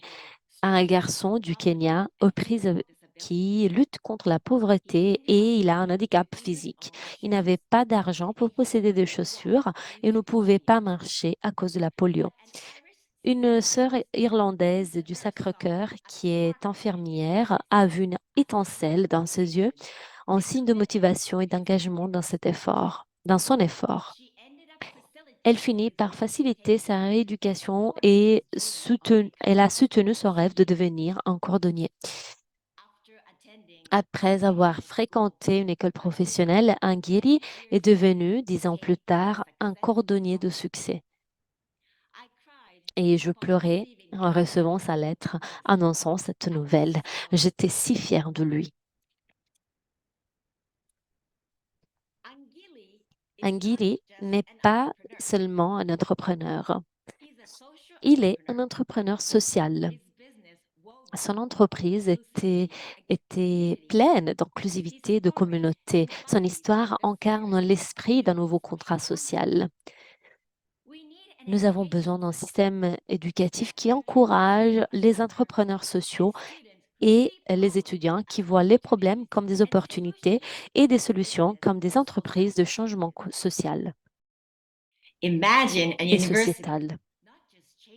un garçon du Kenya aux prises qui lutte contre la pauvreté et il a un handicap physique. Il n'avait pas d'argent pour posséder des chaussures et ne pouvait pas marcher à cause de la polio. Une sœur irlandaise du Sacré-Cœur, qui est infirmière, a vu une étincelle dans ses yeux en signe de motivation et d'engagement dans cet effort, dans son effort. Elle finit par faciliter sa rééducation et elle a soutenu son rêve de devenir un cordonnier. Après avoir fréquenté une école professionnelle, Angiri est devenu, 10 ans plus tard, un cordonnier de succès. Et je pleurais en recevant sa lettre annonçant cette nouvelle. J'étais si fière de lui. Angiri n'est pas seulement un entrepreneur. Il est un entrepreneur social. Son entreprise était pleine d'inclusivité, de communauté. Son histoire incarne l'esprit d'un nouveau contrat social. Nous avons besoin d'un système éducatif qui encourage les entrepreneurs sociaux et les étudiants qui voient les problèmes comme des opportunités et des solutions comme des entreprises de changement social Imagine a et university. sociétal.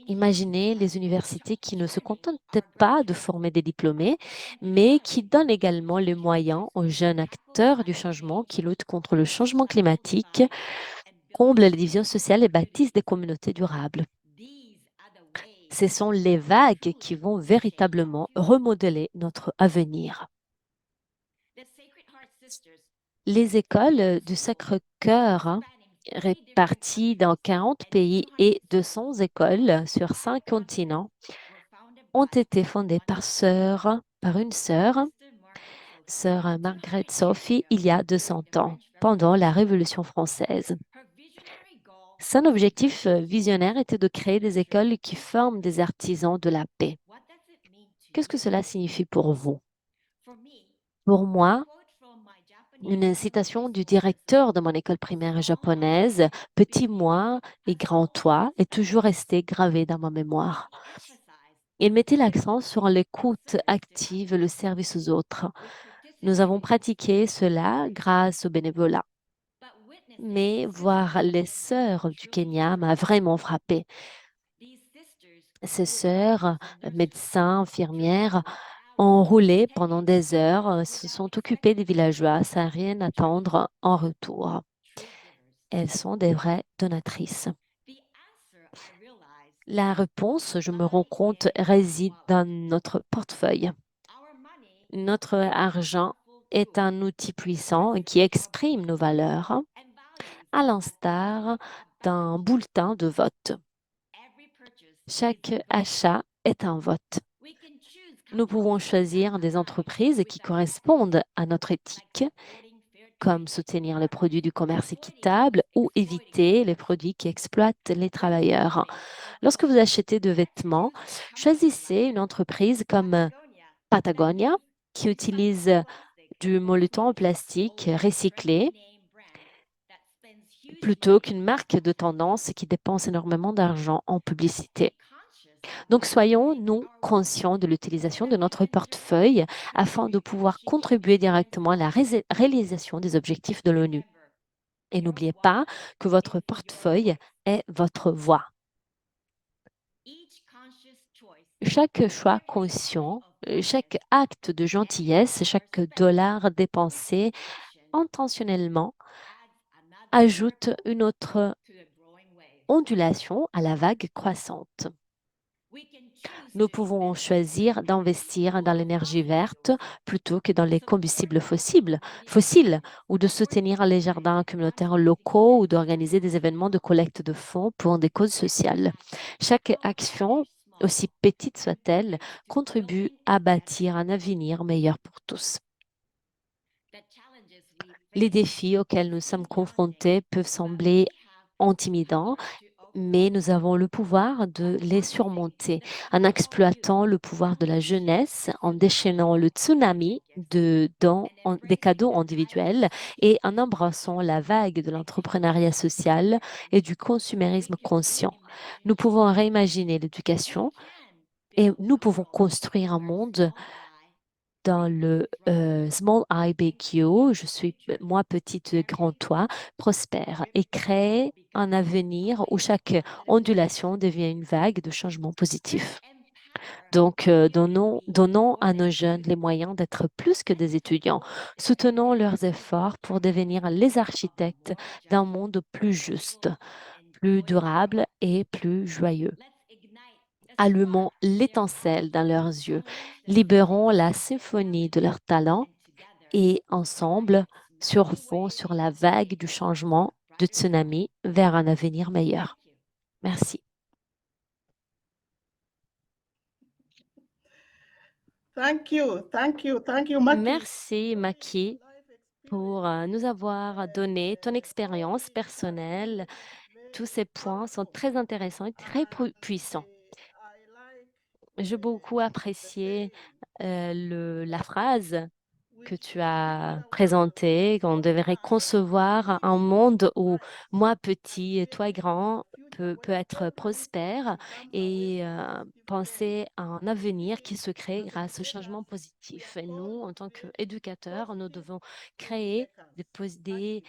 Imaginez les universités qui ne se contentent pas de former des diplômés, mais qui donnent également les moyens aux jeunes acteurs du changement qui luttent contre le changement climatique, comblent les divisions sociales et bâtissent des communautés durables. Ce sont les vagues qui vont véritablement remodeler notre avenir. Les écoles du Sacré-Cœur, réparties dans 40 pays et 200 écoles sur 5 continents, ont été fondées par une sœur, sœur Margaret Sophie, il y a 200 ans, pendant la Révolution française. Son objectif visionnaire était de créer des écoles qui forment des artisans de la paix. Qu'est-ce que cela signifie pour vous? Pour moi, une citation du directeur de mon école primaire japonaise, Petit moi et grand toi, est toujours restée gravée dans ma mémoire. Il mettait l'accent sur l'écoute active et le service aux autres. Nous avons pratiqué cela grâce au bénévolat. Mais voir les sœurs du Kenya m'a vraiment frappée. Ces sœurs, médecins, infirmières, ont roulé pendant des heures, se sont occupées des villageois sans rien attendre en retour. Elles sont des vraies donatrices. La réponse, je me rends compte, réside dans notre portefeuille. Notre argent est un outil puissant qui exprime nos valeurs, à l'instar d'un bulletin de vote. Chaque achat est un vote. Nous pouvons choisir des entreprises qui correspondent à notre éthique, comme soutenir les produits du commerce équitable ou éviter les produits qui exploitent les travailleurs. Lorsque vous achetez de vêtements, choisissez une entreprise comme Patagonia, qui utilise du molleton en plastique recyclé, plutôt qu'une marque de tendance qui dépense énormément d'argent en publicité. Donc, soyons-nous conscients de l'utilisation de notre portefeuille afin de pouvoir contribuer directement à la réalisation des objectifs de l'ONU. Et n'oubliez pas que votre portefeuille est votre voix. Chaque choix conscient, chaque acte de gentillesse, chaque dollar dépensé intentionnellement ajoute une autre ondulation à la vague croissante. Nous pouvons choisir d'investir dans l'énergie verte plutôt que dans les combustibles fossiles ou de soutenir les jardins communautaires locaux ou d'organiser des événements de collecte de fonds pour des causes sociales. Chaque action, aussi petite soit-elle, contribue à bâtir un avenir meilleur pour tous. Les défis auxquels nous sommes confrontés peuvent sembler intimidants, mais nous avons le pouvoir de les surmonter en exploitant le pouvoir de la jeunesse, en déchaînant le tsunami des cadeaux individuels et en embrassant la vague de l'entrepreneuriat social et du consumérisme conscient. Nous pouvons réimaginer l'éducation et nous pouvons construire un monde dans le Small I Big You, je suis moi petite grand toi, prospère et créer un avenir où chaque ondulation devient une vague de changement positif. Donc, donnons à nos jeunes les moyens d'être plus que des étudiants. Soutenons leurs efforts pour devenir les architectes d'un monde plus juste, plus durable et plus joyeux. Allumons l'étincelle dans leurs yeux, libérons la symphonie de leur talent et ensemble, surfons sur la vague du changement du tsunami vers un avenir meilleur. Merci. Thank you, Maki. Merci, Maki, pour nous avoir donné ton expérience personnelle. Tous ces points sont très intéressants et très puissants. J'ai beaucoup apprécié la phrase que tu as présentée, qu'on devrait concevoir un monde où moi petit et toi grand peut être prospère et penser à un avenir qui se crée grâce au changement positif. Et nous, en tant qu'éducateurs, nous devons créer des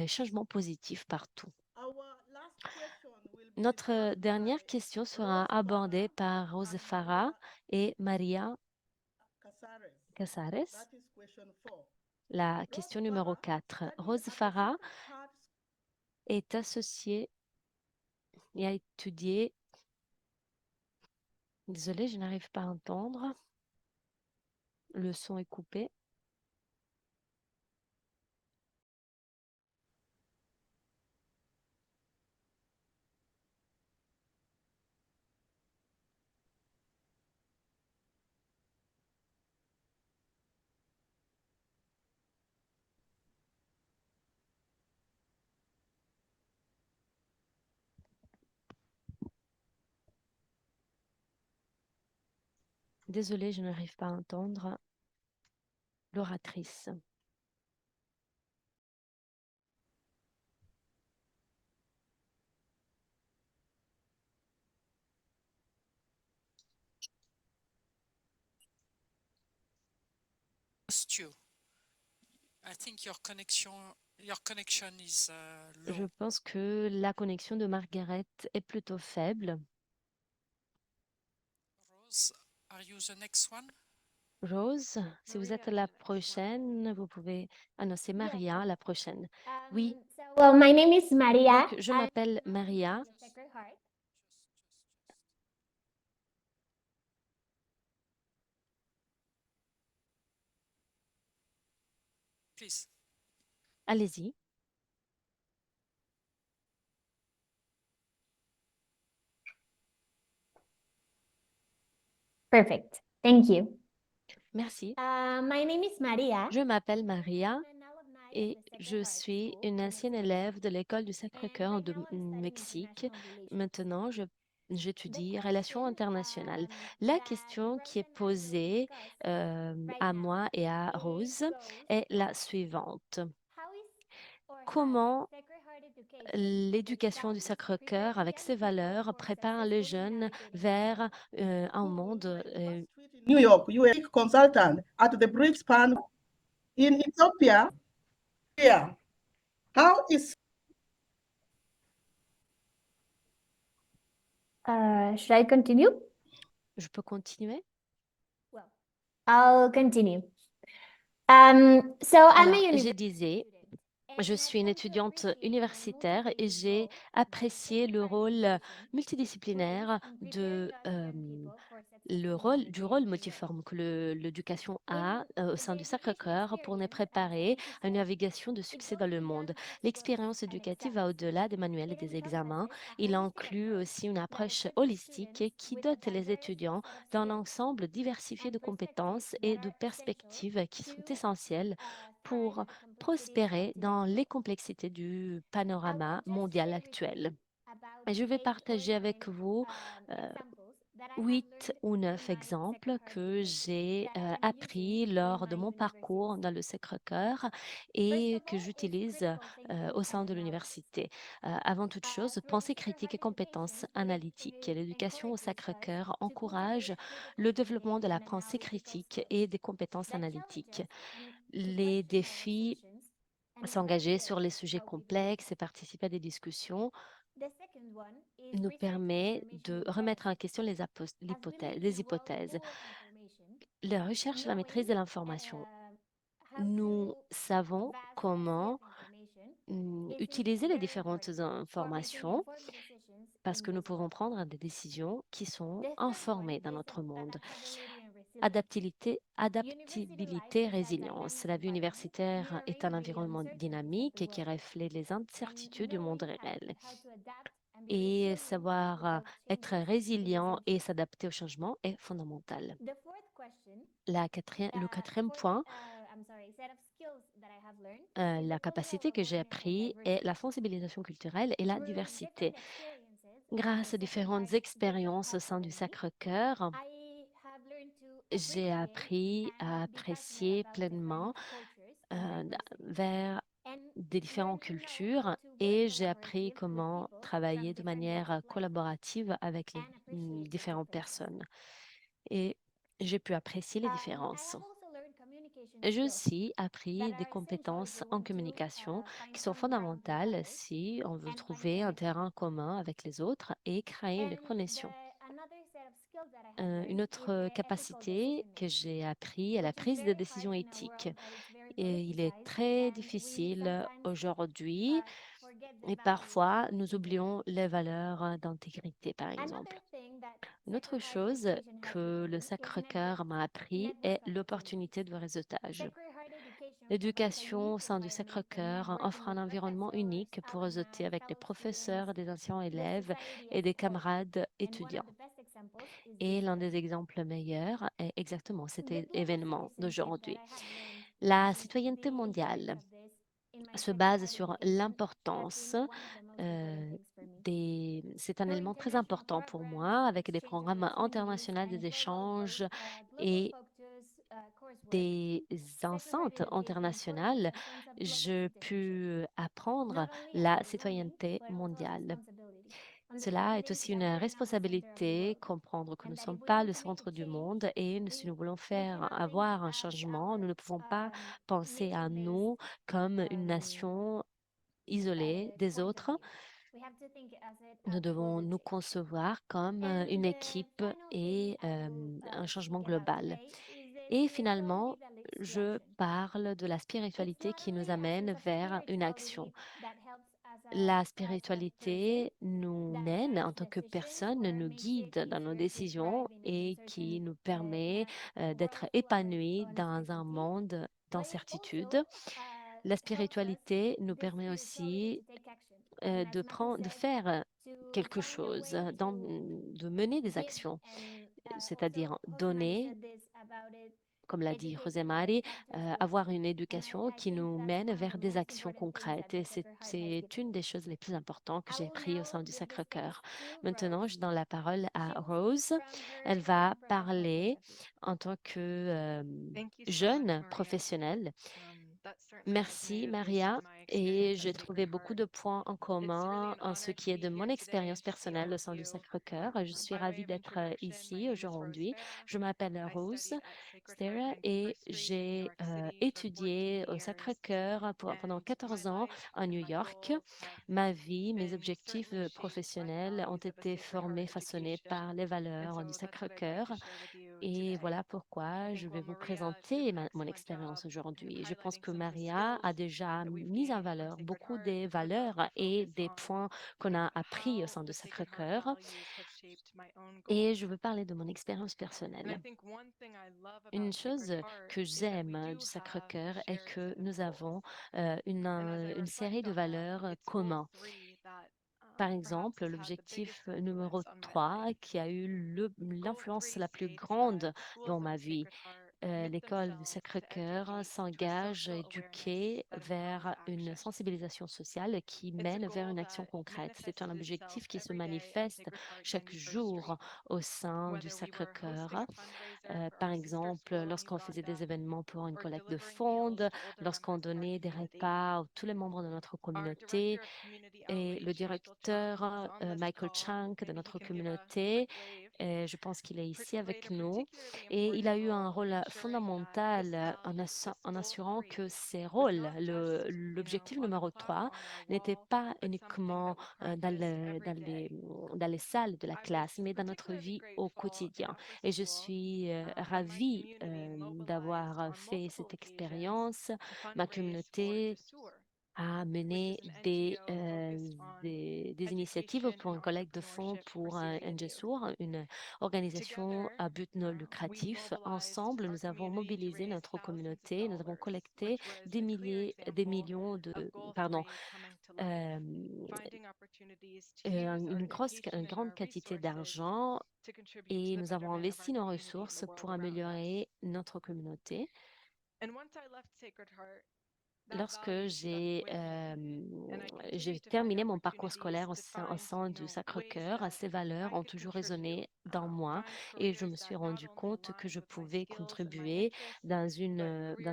changements positifs partout. Notre dernière question sera abordée par Rose Farah et Maria Casares. La question numéro 4. Rose Farah est associée et a étudié. Désolée, je n'arrive pas à entendre. Le son est coupé. Désolée, je n'arrive pas à entendre l'oratrice. You. I think your connection is low. Je pense que la connexion de Margaret est plutôt faible. Rose, are you the next one? Rose, si vous êtes la prochaine, vous pouvez... Ah non, c'est Maria, la prochaine. Oui. Well, my name is Maria. Donc, je m'appelle Maria. Please. Allez-y. Perfect. Thank you. Merci. My name is Maria. Je m'appelle Maria I'm an alumni of et the Sacred je Heart suis School une in ancienne Mexico élève de City. l'école du And Sacré-Cœur right de now I'm studying Mexique. international relations. Maintenant, The j'étudie relations question internationales. La that question qui est Rose and I will posée discuss right à now moi et à Rose est la suivante. Comment l'éducation du Sacré-Cœur, avec ses valeurs, prépare les jeunes vers un monde New York, you were a consultant at the Bridgespan in Ethiopia. Yeah. How is should I continue? Je peux continuer? Well, I'll continue. So I'm a Alors, je university disais, student, je and I've suis une come to étudiante appreciate the universitaire et multi-phaseted j'ai role that apprécié Sacred le Heart rôle Education multidisciplinaire plays in preparing us young people for le successful rôle lives du in rôle the world. multiforme que l'éducation a au sein The du education Sacré-Cœur pour nous experience, as préparer Alexis à une said, navigation de it succès goes dans le monde. beyond textbooks L'expérience and éducative va exams. au-delà des manuels et It des examens. encompasses a Il holistic inclut approach aussi une that approche equips holistique students qui with a dote les diverse étudiants set of d'un skills ensemble diversifié and de perspectives compétences that et de are essential perspectives qui sont to essentielles thrive pour in the complexities of prospérer today's dans les world. complexités du I will panorama just mondial share with actuel. you about Et je vais 8 or partager avec 9 vous examples that I have 8 learned ou through 9 my Sacred exemples Heart que education j'ai that I am using appris in lors de my mon parcours university's dans le Sacré-Cœur First et of que all is j'utilise critical thinking au sein and de analysis. l'université. Avant toute chose, Through pensée Sacred critique Heart et compétences education, analytiques. L'éducation au encourages us Sacré-Cœur to encourage cultivate critical le développement thinking de la and pensée analytical critique skills et des compétences that challenge analytiques. us to Les question our défis, assumptions and s'engager sur les evaluate sujets how we believe complexes them. et participer à des discussions The second one is nous research and permet information de remettre en literacy. question As we live in les a world hypothèses. full of information, La recherche et la knowing maîtrise de l'information. how Nous to savons vast that sea of comment information utiliser les very différentes important for making informations informed decisions parce in que nous this pouvons world. prendre des décisions qui sont The third one informées dans is notre monde. adaptability and resilience. University life Adaptabilité, is a résilience. dynamic La vie environment universitaire est un mirroring the environnement uncertainties of dynamique the et qui world. reflète les And incertitudes du monde knowing réel. how to adapt and be Et resilient savoir with those être changes is résilient et essential. s'adapter au changement est fondamental. The fourth question, Le quatrième fourth, point, set of skills that I have learned is la the cultural capacité que j'ai awareness and appris est diversity. la sensibilisation culturelle et la Through diversité. different experiences at the Grâce aux Sacred différentes Heart Digital expériences au sein du Academy, Sacré-Cœur, I have learned to j'ai appreciate appris à and be passionate apprécier about pleinement different cultures and diversity, vers and des learn différentes to know how cultures to work et j'ai appris collaborative with comment people from travailler de different walks of manière life collaborative avec les and appreciate the différentes differences. personnes. Et j'ai pu apprécier les I différences. have also learned communication J'ai skills aussi that appris des are essential if compétences we en want to communication find qui sont common ground with fondamentales others si on veut and find trouver un connection. terrain commun avec les autres et créer une And connexion. another set of skills that I have Une learned is autre ethical capacité decision que making, j'ai appris est la which is prise de very hard décision in a éthique. world that is very Et il est politicized, très and we difficile sometimes aujourd'hui forget the et values parfois of nous oublions humanity. les valeurs d'intégrité, par Another exemple. thing that Une autre Sacred Heart chose education has que given le me is Sacré-Cœur m'a appris est network opportunities. l'opportunité de réseautage. Sacred Heart education provides a L'éducation au unique sein du environment for Sacré-Cœur networking offre un with environnement professors, unique pour réseauter alumni, avec les fellow students, professeurs, des anciens the élèves society et as des a whole. camarades And one of étudiants. the best examples is Et this l'un one. des exemples meilleurs est exactement cet The global événement citizenship that d'aujourd'hui. I have learned La and citoyenneté the importance mondiale of this in my se Sacred base Heart sur education has l'importance. been one of the most important things for me. C'est un Through élément très international important pour programs, moi avec des exchange programmes opportunities, internationaux and des échanges global et focus coursework, des Sacred Heart enceintes education encourages internationales. a sense of global Je citizenship, pu apprendre not only as la a belonging, citoyenneté but also as mondiale. responsibility. Cela est Understanding aussi that une we are not the center of the responsabilité, world, comprendre que nous ne and that sommes if we pas want le to make a centre du change, monde et si nous voulons we faire cannot think avoir un as changement, nous our ne pouvons pas penser à nation nous based comme une nation isolée des point of autres. view. We have to think as it Nous a devons global nous change. concevoir comme And une the équipe final thing et I will un changement speak about global. today is the Et spirituality finalement, that leads to je action. parle de la It's spiritualité not qui only nous the amène absence of vers une action. spirituality that helps La as a person spiritualité nous that mène en guides tant que decisions personne, or nous makes it guide dans nos easier to décisions thrive in an et qui uncertain nous permet world d'être full of épanouis dans un uncertainty. monde But it d'incertitude. also La helps us, spiritualité nous this permet spirituality, aussi to take action. And as Maki de said, faire to quelque find a chose, way to de mener des give, actions, and c'est-à-dire also Maki donner said this about it comme l'a dit Rosemary, avoir une éducation qui nous mène vers des actions concrètes. Et c'est une des choses les plus importantes que j'ai apprises au sein du Sacré-Cœur. Maintenant, je donne la parole à Rose. Elle va parler en tant que jeune professionnelle. Merci, Maria. Et j'ai trouvé beaucoup de points en commun en ce qui est de mon expérience personnelle au sein du Sacré-Cœur. Je suis ravie d'être ici aujourd'hui. Je m'appelle Rose Stera et j'ai étudié au Sacré-Cœur pendant 14 ans à New York. Ma vie, mes objectifs professionnels ont été formés, façonnés par les valeurs du Sacré-Cœur. Et voilà pourquoi je vais vous présenter mon expérience aujourd'hui. Je pense que Maria a déjà mis en valeur beaucoup des valeurs et des points qu'on a appris au sein de Sacré-Cœur. Et je veux parler de mon expérience personnelle. Une chose que j'aime du Sacré-Cœur est que nous avons une série de valeurs communes. Par exemple, l'objectif numéro 3 qui a eu l'influence la plus grande dans ma vie. L'école du Sacré-Cœur s'engage à éduquer vers une sensibilisation sociale qui mène vers une action concrète. C'est un objectif qui se manifeste chaque jour au sein du Sacré-Cœur. Par exemple, lorsqu'on faisait des événements pour une collecte de fonds, lorsqu'on donnait des repas à tous les membres de notre communauté, et le directeur Michael Chang de notre communauté, je pense qu'il est ici avec nous, et il a eu un rôle fondamental en assurant que ces rôles, l'objectif numéro 3, n'était pas uniquement dans les salles de la classe, mais dans notre vie au quotidien. Et je suis ravie d'avoir fait cette expérience. Ma communauté a mené des initiatives pour une collecte de fonds pour NGSOUR, une organisation à but non lucratif. Ensemble, nous avons mobilisé notre communauté, nous avons collecté des millions euh, une grande quantité d'argent et nous avons investi nos ressources pour améliorer notre communauté. Lorsque j'ai terminé mon parcours scolaire au sein du Sacré-Cœur, ces valeurs ont toujours résonné dans moi et je me suis rendu compte que je pouvais contribuer dans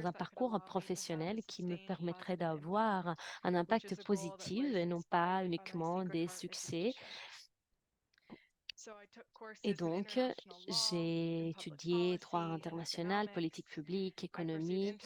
un parcours professionnel qui me permettrait d'avoir un impact positif et non pas uniquement des succès. Et donc, j'ai étudié droit international, politique publique, économie,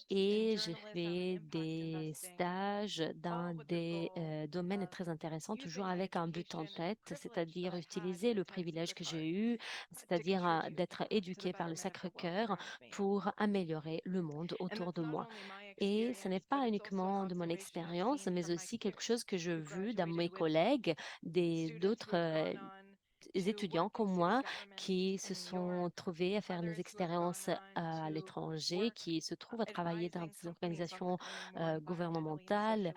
et j'ai fait des stages dans des domaines très intéressants, toujours avec un but en tête, c'est-à-dire utiliser le privilège que j'ai eu, c'est-à-dire d'être éduquée par le Sacré-Cœur pour améliorer le monde autour de moi. Et ce n'est pas uniquement de mon expérience, mais aussi quelque chose que j'ai vu dans mes collègues, d'autres étudiants comme moi qui se sont trouvés à faire des expériences à l'étranger, qui se trouvent à travailler dans des organisations gouvernementales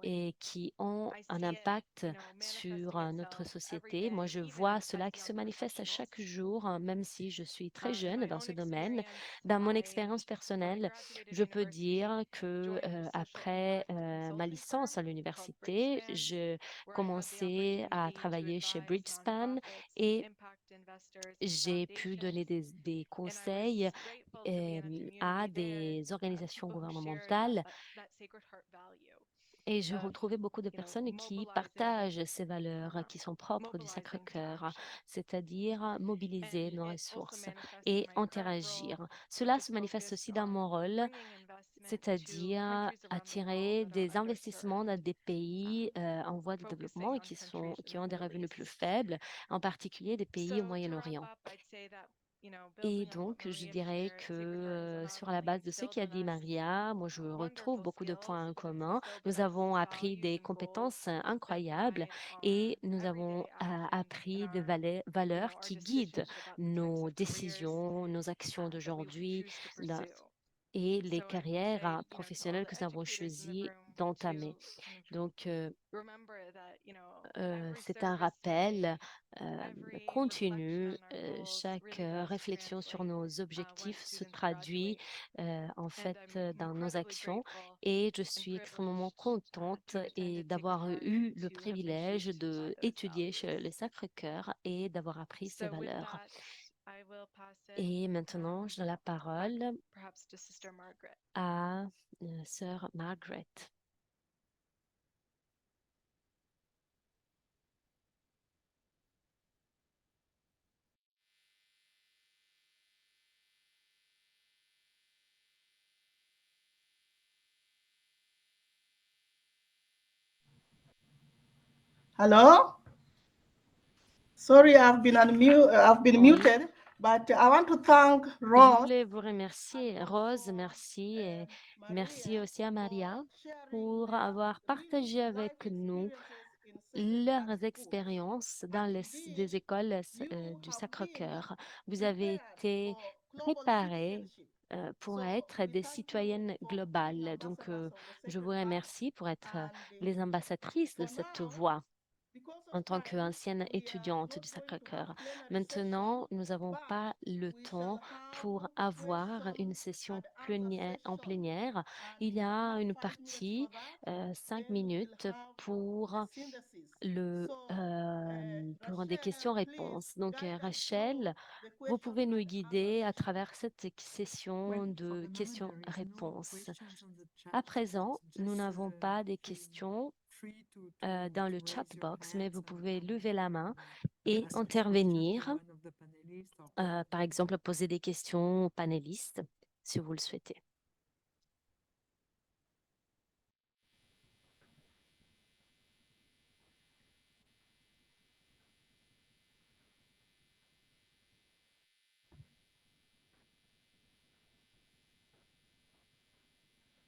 et qui ont un impact sur notre société. Moi, je vois cela qui se manifeste à chaque jour, hein, même si je suis très jeune dans ce domaine. Dans mon expérience personnelle, je peux dire que après ma licence à l'université, je commençais à travailler chez Bridgespan et j'ai pu donner des conseils à des organisations gouvernementales et je retrouvais beaucoup de personnes qui partagent ces valeurs qui sont propres du Sacré-Cœur, c'est-à-dire mobiliser nos ressources et interagir. Cela se manifeste aussi dans mon rôle, c'est-à-dire attirer des investissements dans des pays en voie de développement et qui ont des revenus plus faibles, en particulier des pays au Moyen-Orient. Et donc, je dirais que sur la base de ce qu'a dit Maria, moi, je retrouve beaucoup de points en commun. Nous avons appris des compétences incroyables et nous avons appris des valeurs qui guident nos décisions, nos actions d'aujourd'hui. et les So it carrières say, professionnelles to all que the nous avons educators in the choisi room d'entamer. kind of Donc, remember that, every c'est un service rappel today, every continu. reflection on our goals Chaque really does réflexion sur translate nos when objectifs se students traduit graduate. en And fait I'm dans nos incredibly actions grateful et je and suis extrêmement privileged contente to have et attended Take d'avoir Heart, eu le to have been privilège shaped by de those étudier chez values. le Sacré-Cœur et d'avoir appris ces So with valeurs. that, I will pass it Et maintenant, je donne la back parole perhaps to Sister Margaret. à sœur Margaret. Hello? Sorry, I've been Oui. muted, but I want to thank Je Rose voulais vous remercier, Rose, merci, et merci aussi à Maria pour avoir partagé avec nous leurs expériences dans des écoles du Sacré-Cœur. Vous avez été préparés pour être des citoyennes globales. Donc, je vous remercie pour être les ambassadrices de cette voix en tant qu'ancienne étudiante du Sacré-Cœur. Maintenant, nous n'avons pas le temps pour avoir une session en plénière. Il y a une partie, 5 minutes, pour des questions-réponses. Donc, Rachel, vous pouvez nous guider à travers cette session de questions-réponses. À présent, nous n'avons pas de questions dans le chat box, mais vous pouvez lever la main et intervenir, par exemple, poser des questions aux panélistes si vous le souhaitez.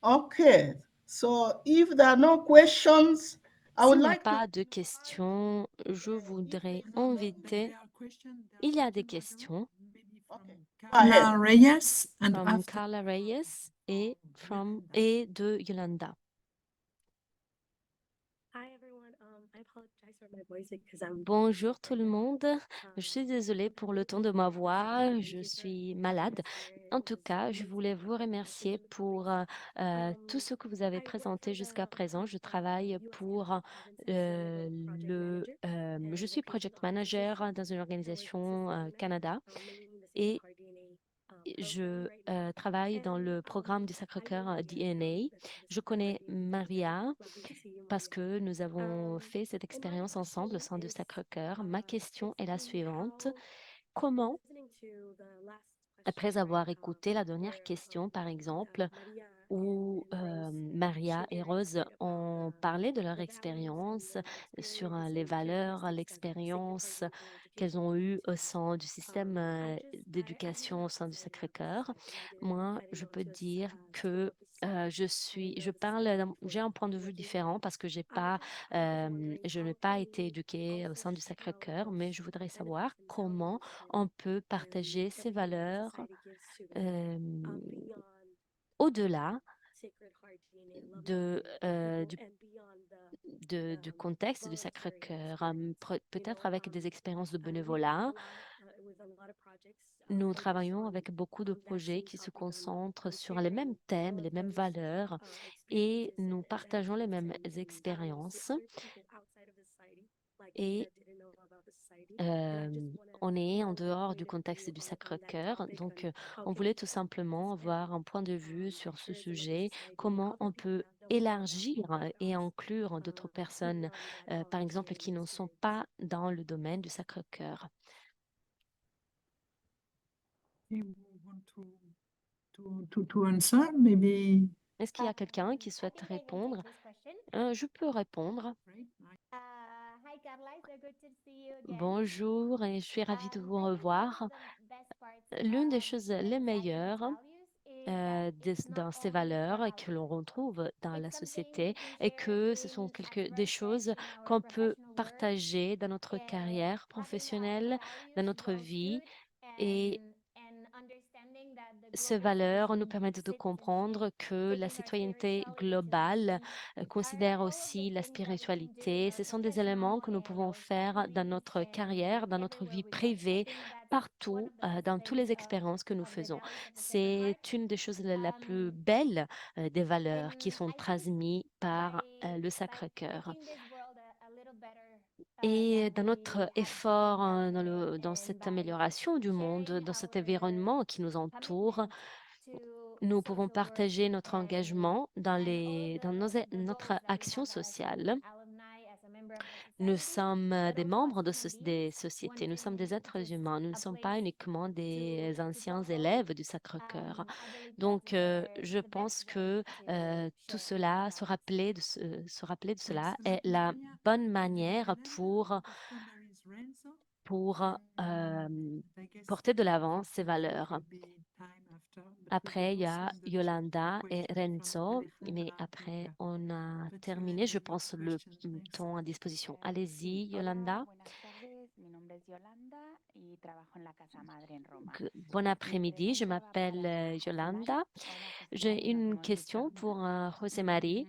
Okay, so if there are no questions, I would S'il n'y a like to. pas de questions, je voudrais inviter. Il y a des questions Okay, go ahead. Carla Reyes, and from after Carla Reyes et de Yolanda. Bonjour tout le monde. Je suis désolée pour le ton de ma voix. Je suis malade. En tout cas, je voulais vous remercier pour tout ce que vous avez présenté jusqu'à présent. Je travaille pour je suis project manager dans une organisation Canada et je travaille dans le programme du Sacré-Cœur DNA. Je connais Maria parce que nous avons fait cette expérience ensemble au sein du Sacré-Cœur. Ma question est la suivante. Comment, après avoir écouté la dernière question, par exemple, où Maria et Rose ont parlé de leur expérience sur les valeurs, l'expérience qu'elles ont eue au sein du système d'éducation au sein du Sacré-Cœur. Moi, je peux dire que j'ai un point de vue différent parce que je n'ai pas été éduquée au sein du Sacré-Cœur, mais je voudrais savoir comment on peut partager ces valeurs euh, au-delà du contexte du Sacré-Cœur, peut-être avec des expériences de bénévolat. Nous travaillons avec beaucoup de projets qui se concentrent sur les mêmes thèmes, les mêmes valeurs et nous partageons les mêmes expériences. Et on est en dehors du contexte du Sacré-Cœur, donc on voulait tout simplement avoir un point de vue sur ce sujet, comment on peut élargir et inclure d'autres personnes, par exemple, qui ne sont pas dans le domaine du Sacré-Cœur. you want to answer, maybe. Est-ce qu'il y a quelqu'un qui souhaite répondre? Je peux répondre. Bonjour et je suis ravie de vous revoir. L'une des choses les meilleures dans ces valeurs que l'on retrouve dans la société et que ce sont des choses qu'on peut partager dans notre carrière professionnelle, dans notre vie et Ces valeurs nous permettent de comprendre que la citoyenneté globale considère aussi la spiritualité. Ce sont des éléments que nous pouvons faire dans notre carrière, dans notre vie privée, partout, dans toutes les expériences que nous faisons. C'est une des choses la plus belles des valeurs qui sont transmises par le Sacré-Cœur. Et dans notre effort, dans cette amélioration du monde, dans cet environnement qui nous entoure, nous pouvons partager notre engagement dans notre action sociale. Nous sommes des membres des sociétés, nous sommes des êtres humains, nous ne sommes pas uniquement des anciens élèves du Sacré-Cœur. Donc, je pense que tout cela, se rappeler de cela est Excellent, la Maria. bonne Thank you, manière Hélène. pour There is Renzo, pour I guess porter de l'avant ces there valeurs. will be time after, but we Après, will il y also a answer Yolanda et question from Renzo, mais Alejandra après, Vega. on a But terminé, Hélène, je you have pense, le questions, Renzo. temps à disposition. Sí, Allez-y, hola, Yolanda. buenas tardes. Mi nombre es Yolanda y trabajo en la Casa Madre en Roma. Bon Mi après-midi, je pregunta va m'appelle para José Mari. Yolanda. Hola, José J'ai Mari, nos une hemos visto question alguna. pour José Marie.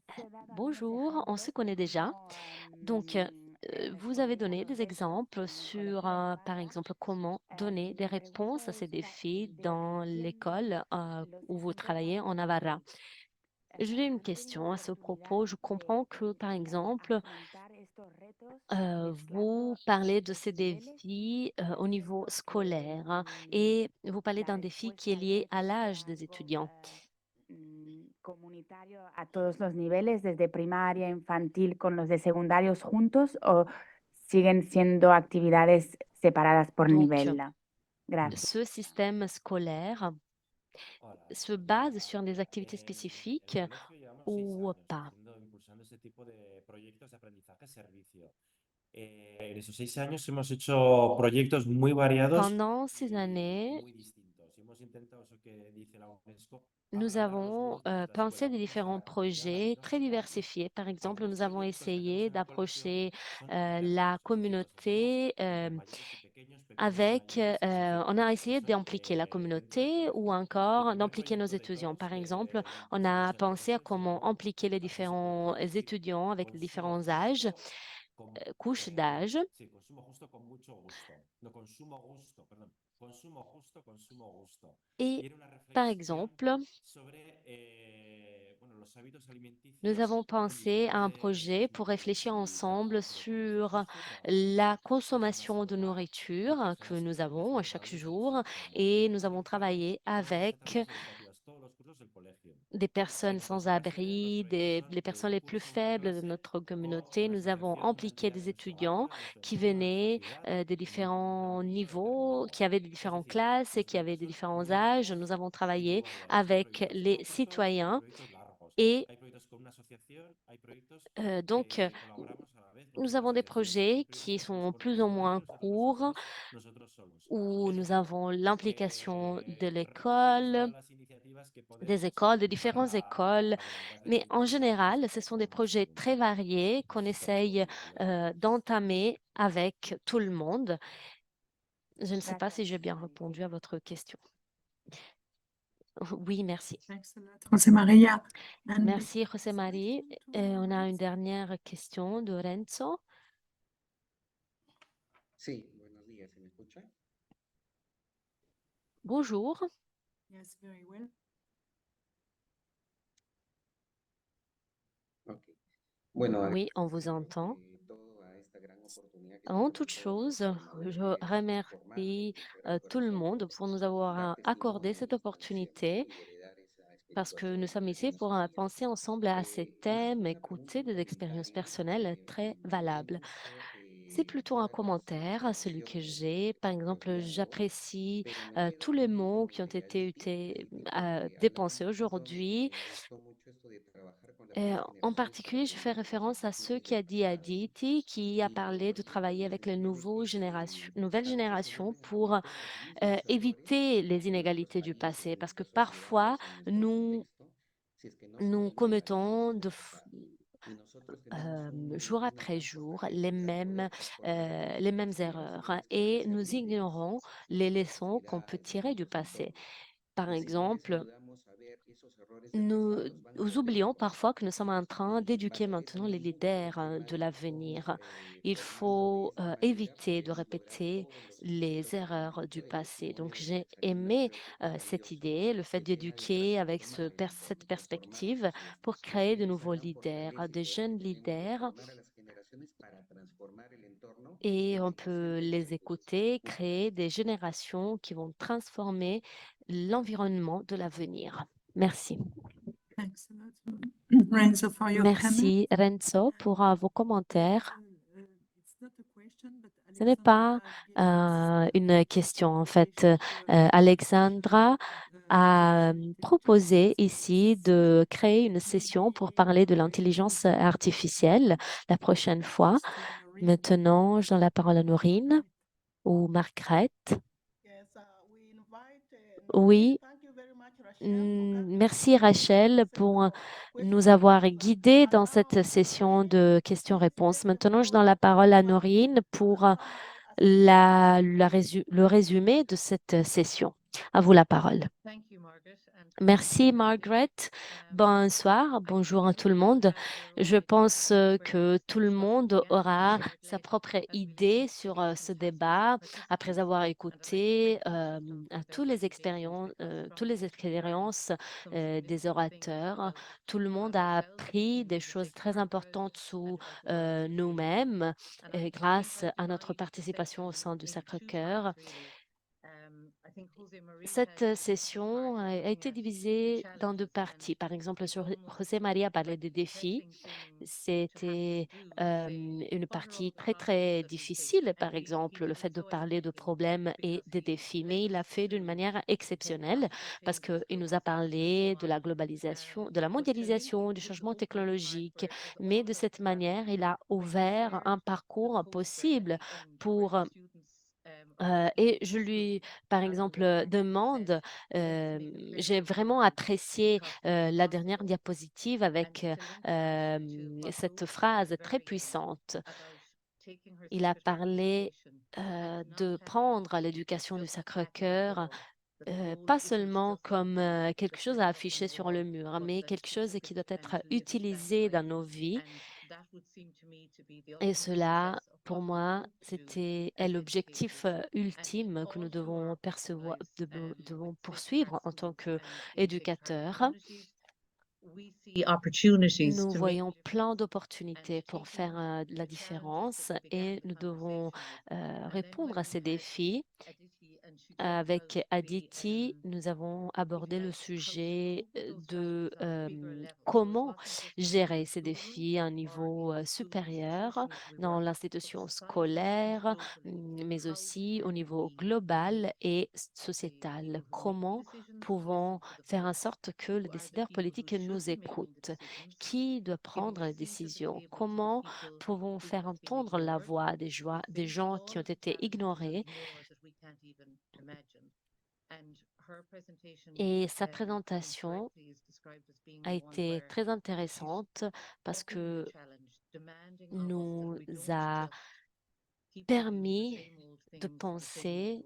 Has dado algunos Bonjour, on se ejemplos connaît de déjà. cómo Donc, vous avez respondéis a donné los des retos exemples en el sur, colegio en par Navarra. exemple, comment donner des Mi pregunta réponses à ces es défis de dans viendo l'école los où vous ejemplos travaillez en Navarra. anteriores. J'ai une ¿Has tenido question à ce oportunidad propos. Je comprends que, par exemple, afrontar estos retos vous mezclando parlez de los ces niveles? défis Por au niveau ejemplo, scolaire, hein, que et vous parlez la d'un défi qui est respuesta lié debe à ser l'âge des algo étudiants. comunitario a todos los niveles, desde primaria, infantil, con los de secundarios juntos, o siguen siendo actividades separadas por Donc, nivel? Gracias. ce système scolaire Hola, se mira, base sur des activités en spécifiques el colegio llevamos 6 ou años pas. impulsando este tipo de proyectos de aprendizaje-servicio. En esos 6 años hemos hecho proyectos muy variados Pendant ces y années, muy distintos. Y hemos intentado eso que dice la UNESCO, nous agrandar los avons mundos de la pensé escuela des pública a différents la comunidad projets très latinoamericana. diversifiés. Par exemple, Algunos nous avons proyectos que hacemos essayé en el colegio d'approcher son la internos. Los proyectos los hacemos communauté mayores y pequeños, pequeños y avec, mayores, y se hacen on a essayé cosas d'impliquer la dentro del communauté ou colegio. El encore primer d'impliquer nos proyecto de étudiants. todos Par exemple, que on impulsamos a en el pensé à colegio se comment llamó impliquer les Así se puede différents decir, étudiants avec les consumo différents âges, justo couches d'âge. sí, consumo justo con mucho gusto. No, consumo gusto, perdón. Consumo justo, consumo gusto. Et Y era una par reflexión exemple, sobre bueno, los hábitos nous alimenticios avons en pensé à diferentes un projet pour niveles réfléchir y ensemble trabajamos sobre todo esto. sur Justo trabajamos con la personas consommation del de hogar y nourriture que personas nous externas avons del chaque hogar desde el jour extranjero. et nous Y avons empezamos travaillé todas las avec etapas educativas, todos los cursos del colegio. des personnes En sans nuestra clase, los abri, proyectos son les de personnes un les plus curso, una faibles de clase notre o communauté. una Nous avons asociación, una impliqué entidad des de nuestro barrio, étudiants de nuestro qui entorno, de nuestra venaient ciudad, des y montamos una différents mesa de reunión. niveaux, qui avaient des Es différentes decir, classes et los qui avaient proyectos des son différents muy âges. Nous variados avons y muy travaillé variados. Hay avec proyectos les muy cortos, hay citoyens proyectos largos, et hay proyectos con una asociación, hay proyectos donc, que colaboramos a la vez con nous otra avons des asociación. Hay projets proyectos qui que hacemos sont por plus ou individual, moins nosotros courts solos, nosotros solos. où Es nous decir, avons l'implication de recogemos l'école, todas las iniciativas que des podemos écoles, de différentes écoles, para bueno, mais en hacer las cosas général, ce sont des projets très variés más qu'on sustanciosos essaye del colegio. d'entamer avec tout le monde. Je ne sais pas Gracias, si j'ai José bien Mari. répondu à votre question. Oui, merci. Thanks a lot, José María. And Merci, José Marie. question to On a une Renzo. dernière question de Renzo. Sí, buenos días, ¿se me escucha? Bonjour. Yes, very well. Ok. Bueno, Oui, on vous agradeciendo entend. ante todo a esta gran oportunidad que Avant nos toute brindó la chose, Casa Madre je de informarnos remercie de sagrado tout le corazón, monde pour nous avoir dar accordé testimonio de cette nuestros nacimientos opportunité y heredar esa parce que nous espiritualidad sommes que ici debemos pour enseñar. penser ensemble à ces Más que thèmes, una pregunta, écouter un des expériences comentario, personnelles très me valables. gusta C'est plutôt un todas las commentaire, celui que observaciones, j'ai. Par los exemple, diálogos, j'apprécie pero me quedo tous les con mots lo qui ont que ha été dicho el tiempo que dépensés hablamos aujourd'hui. y me gustó mucho esto de trabajar con las nuevas En generaciones para particulier, je fais aprender de los référence à ce ejercicios qui del a dit pasado Aditi, qui a y que parlé de pues travailler también avec les mencionamos que nouvelles a veces se générations vuelven a pour cometer los mismos errores éviter les en nuestros inégalités du países, passé. en Parce que nuestras parfois, sociedades, en nuestro nous, contexto, si es que no se nous olvida commettons ese pasado. jour après jour les mêmes erreurs et nous ignorons les leçons qu'on peut tirer du passé. Par exemple, nous, nous oublions parfois que nous sommes en train d'éduquer maintenant les leaders de l'avenir. Il faut éviter de répéter les erreurs du passé. Donc, j'ai aimé cette idée, le fait d'éduquer avec cette perspective pour créer de nouveaux leaders, des jeunes leaders, et on peut les écouter, créer des générations qui vont transformer l'environnement de l'avenir. Merci. Thanks a lot, Renzo, for your comment. Merci Renzo pour vos commentaires. It's not a question, but Ce n'est pas une question en fait. Alexandra a proposé ici de créer une session pour parler de l'intelligence artificielle la prochaine fois. Maintenant, je donne la parole à Norine ou Margrethe. Yes, we invite, Oui, thank you very much, Rachel, for coming merci Rachel pour nous avoir guidés dans cette session de questions-réponses. Maintenant, je donne la parole à Norine pour le résumé de cette session. À vous la parole. Merci Margaret. Bonsoir, bonjour à tout le monde. Je pense que tout le monde aura sa propre idée sur ce débat après avoir écouté à toutes les expériences des orateurs. Tout le monde a appris des choses très importantes sur nous-mêmes grâce à notre participation au sein du Sacré-Cœur. Cette session a été divisée dans deux parties. Par exemple, José María parlait des défis. C'était une partie très, très difficile, par exemple, le fait de parler de problèmes et des défis. Mais il l'a fait d'une manière exceptionnelle parce qu'il nous a parlé de la globalisation, de la mondialisation, du changement technologique. Mais de cette manière, il a ouvert un parcours possible pour et je lui, par exemple, demande, j'ai vraiment apprécié la dernière diapositive avec cette phrase très puissante. Il a parlé de prendre l'éducation du Sacré-Cœur, pas seulement comme quelque chose à afficher sur le mur, mais quelque chose qui doit être utilisé dans nos vies. Et cela, pour moi, est l'objectif ultime que nous devons devons poursuivre en tant qu'éducateurs. Nous voyons plein d'opportunités pour faire la différence et nous devons répondre à ces défis. Avec Aditi, nous avons abordé le sujet de comment gérer ces défis à un niveau supérieur dans l'institution scolaire, mais aussi au niveau global et sociétal. Comment pouvons faire en sorte que les décideurs politiques nous écoutent? Qui doit prendre les décisions? Comment pouvons faire entendre la voix des gens qui ont été ignorés? Et sa présentation a été très intéressante parce que nous a permis de penser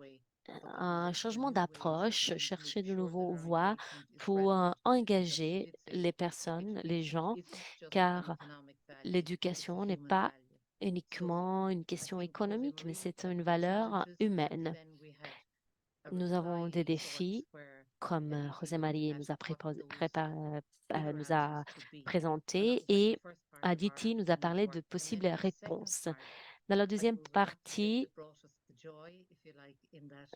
à un changement d'approche, chercher de nouvelles voies pour engager les personnes, les gens, car l'éducation n'est pas uniquement une question économique, mais c'est une valeur humaine. Nous avons des défis, comme José Marie nous a présenté, et Aditi nous a parlé de possibles réponses. Dans la deuxième partie,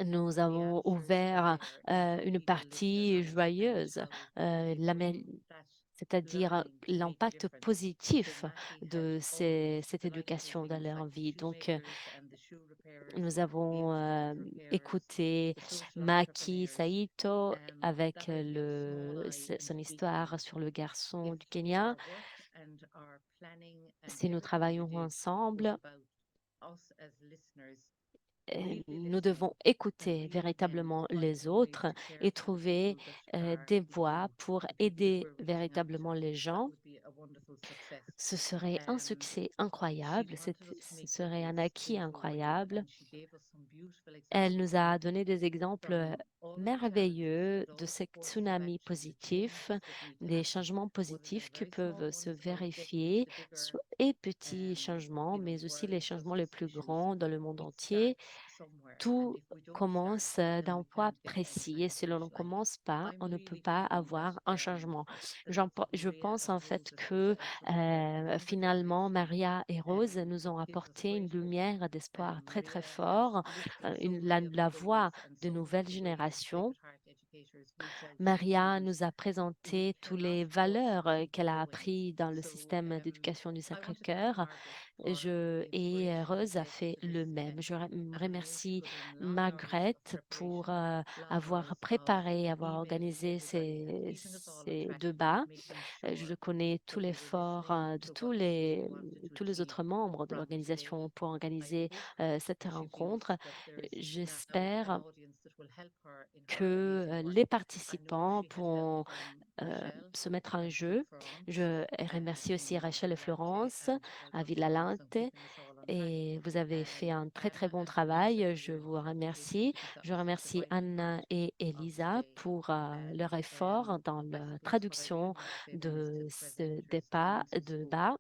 nous avons ouvert une partie joyeuse, c'est-à-dire l'impact positif de cette éducation dans leur vie. Donc, nous avons écouté Maki Saito avec son histoire sur le garçon du Kenya. Si nous travaillons ensemble, nous devons écouter véritablement les autres et trouver des voies pour aider véritablement les gens. Ce serait un succès incroyable, ce serait un acquis incroyable. Elle nous a donné des exemples merveilleux de ces tsunamis positifs, des changements positifs qui peuvent se vérifier, et petits changements, mais aussi les changements les plus grands dans le monde entier. Tout commence d'un point précis et si l'on ne commence pas, on ne peut pas avoir un changement. Je pense en fait que finalement, Maria et Rose nous ont apporté une lumière d'espoir très très fort, la voix de nouvelles générations. Maria nous a présenté toutes les valeurs qu'elle a apprises dans le système d'éducation du Sacré-Cœur. Et Rose a fait le même. Je remercie Margaret pour avoir préparé, avoir organisé ces débats. Je connais tout l'effort de tous les autres membres de l'organisation pour organiser cette rencontre. J'espère que les participants pourront se mettre en jeu. Je remercie aussi Rachel et Florence à Villalante et vous avez fait un très très bon travail. Je vous remercie. Je remercie Anna et Elisa pour leur effort dans la traduction de ce débat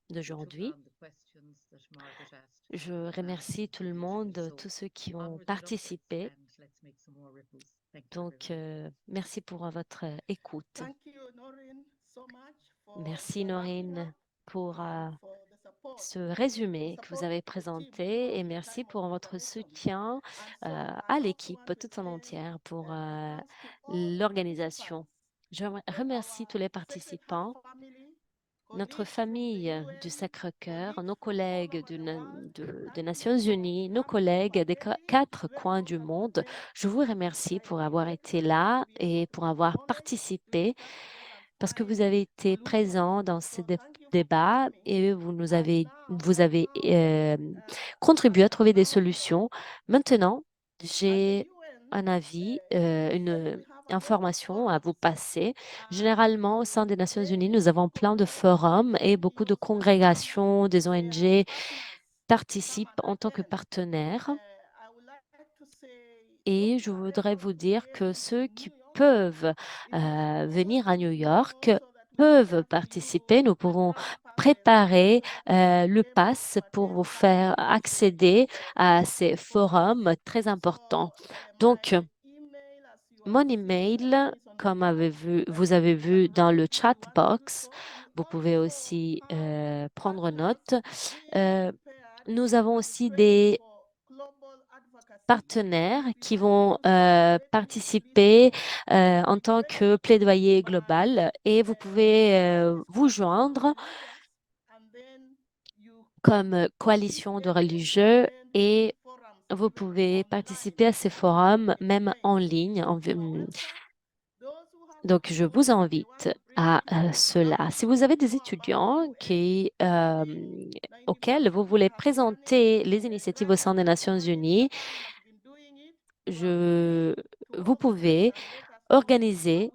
d'aujourd'hui. Je remercie tout le monde, tous ceux qui ont participé. Donc, merci pour votre écoute. Merci Norine pour ce résumé que vous avez présenté et merci pour votre soutien à l'équipe toute en entière pour l'organisation. Je remercie tous les participants, notre famille du Sacré-Cœur, nos collègues des Nations Unies, nos collègues des quatre coins du monde. Je vous remercie pour avoir été là et pour avoir participé parce que vous avez été présents dans ces débats et vous avez contribué à trouver des solutions. Maintenant, j'ai un avis, une information à vous passer. Généralement, au sein des Nations Unies, nous avons plein de forums et beaucoup de congrégations, des ONG participent en tant que partenaires. Et je voudrais vous dire que ceux qui peuvent venir à New York peuvent participer. Nous pourrons préparer le pass pour vous faire accéder à ces forums très importants. Donc, mon email, comme vous avez vu dans le chat box, vous pouvez aussi prendre note. Nous avons aussi des partenaires qui vont participer en tant que plaidoyer global et vous pouvez vous joindre comme coalition de religieux et vous pouvez participer à ces forums même en ligne. Donc, je vous invite à cela. Si vous avez des étudiants auxquels vous voulez présenter les initiatives au sein des Nations Unies, vous pouvez organiser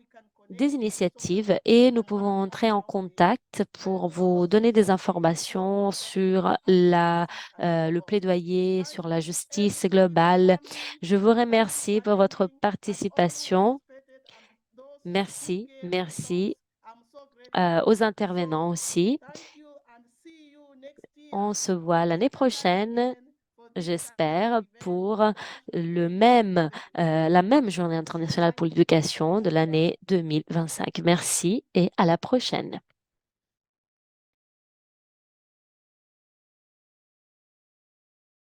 des initiatives et nous pouvons entrer en contact pour vous donner des informations sur le plaidoyer, sur la justice globale. Je vous remercie pour votre participation. Merci, merci aux intervenants aussi. On se voit l'année prochaine, j'espère, pour la même Journée internationale pour l'éducation de l'année 2025. Merci et à la prochaine.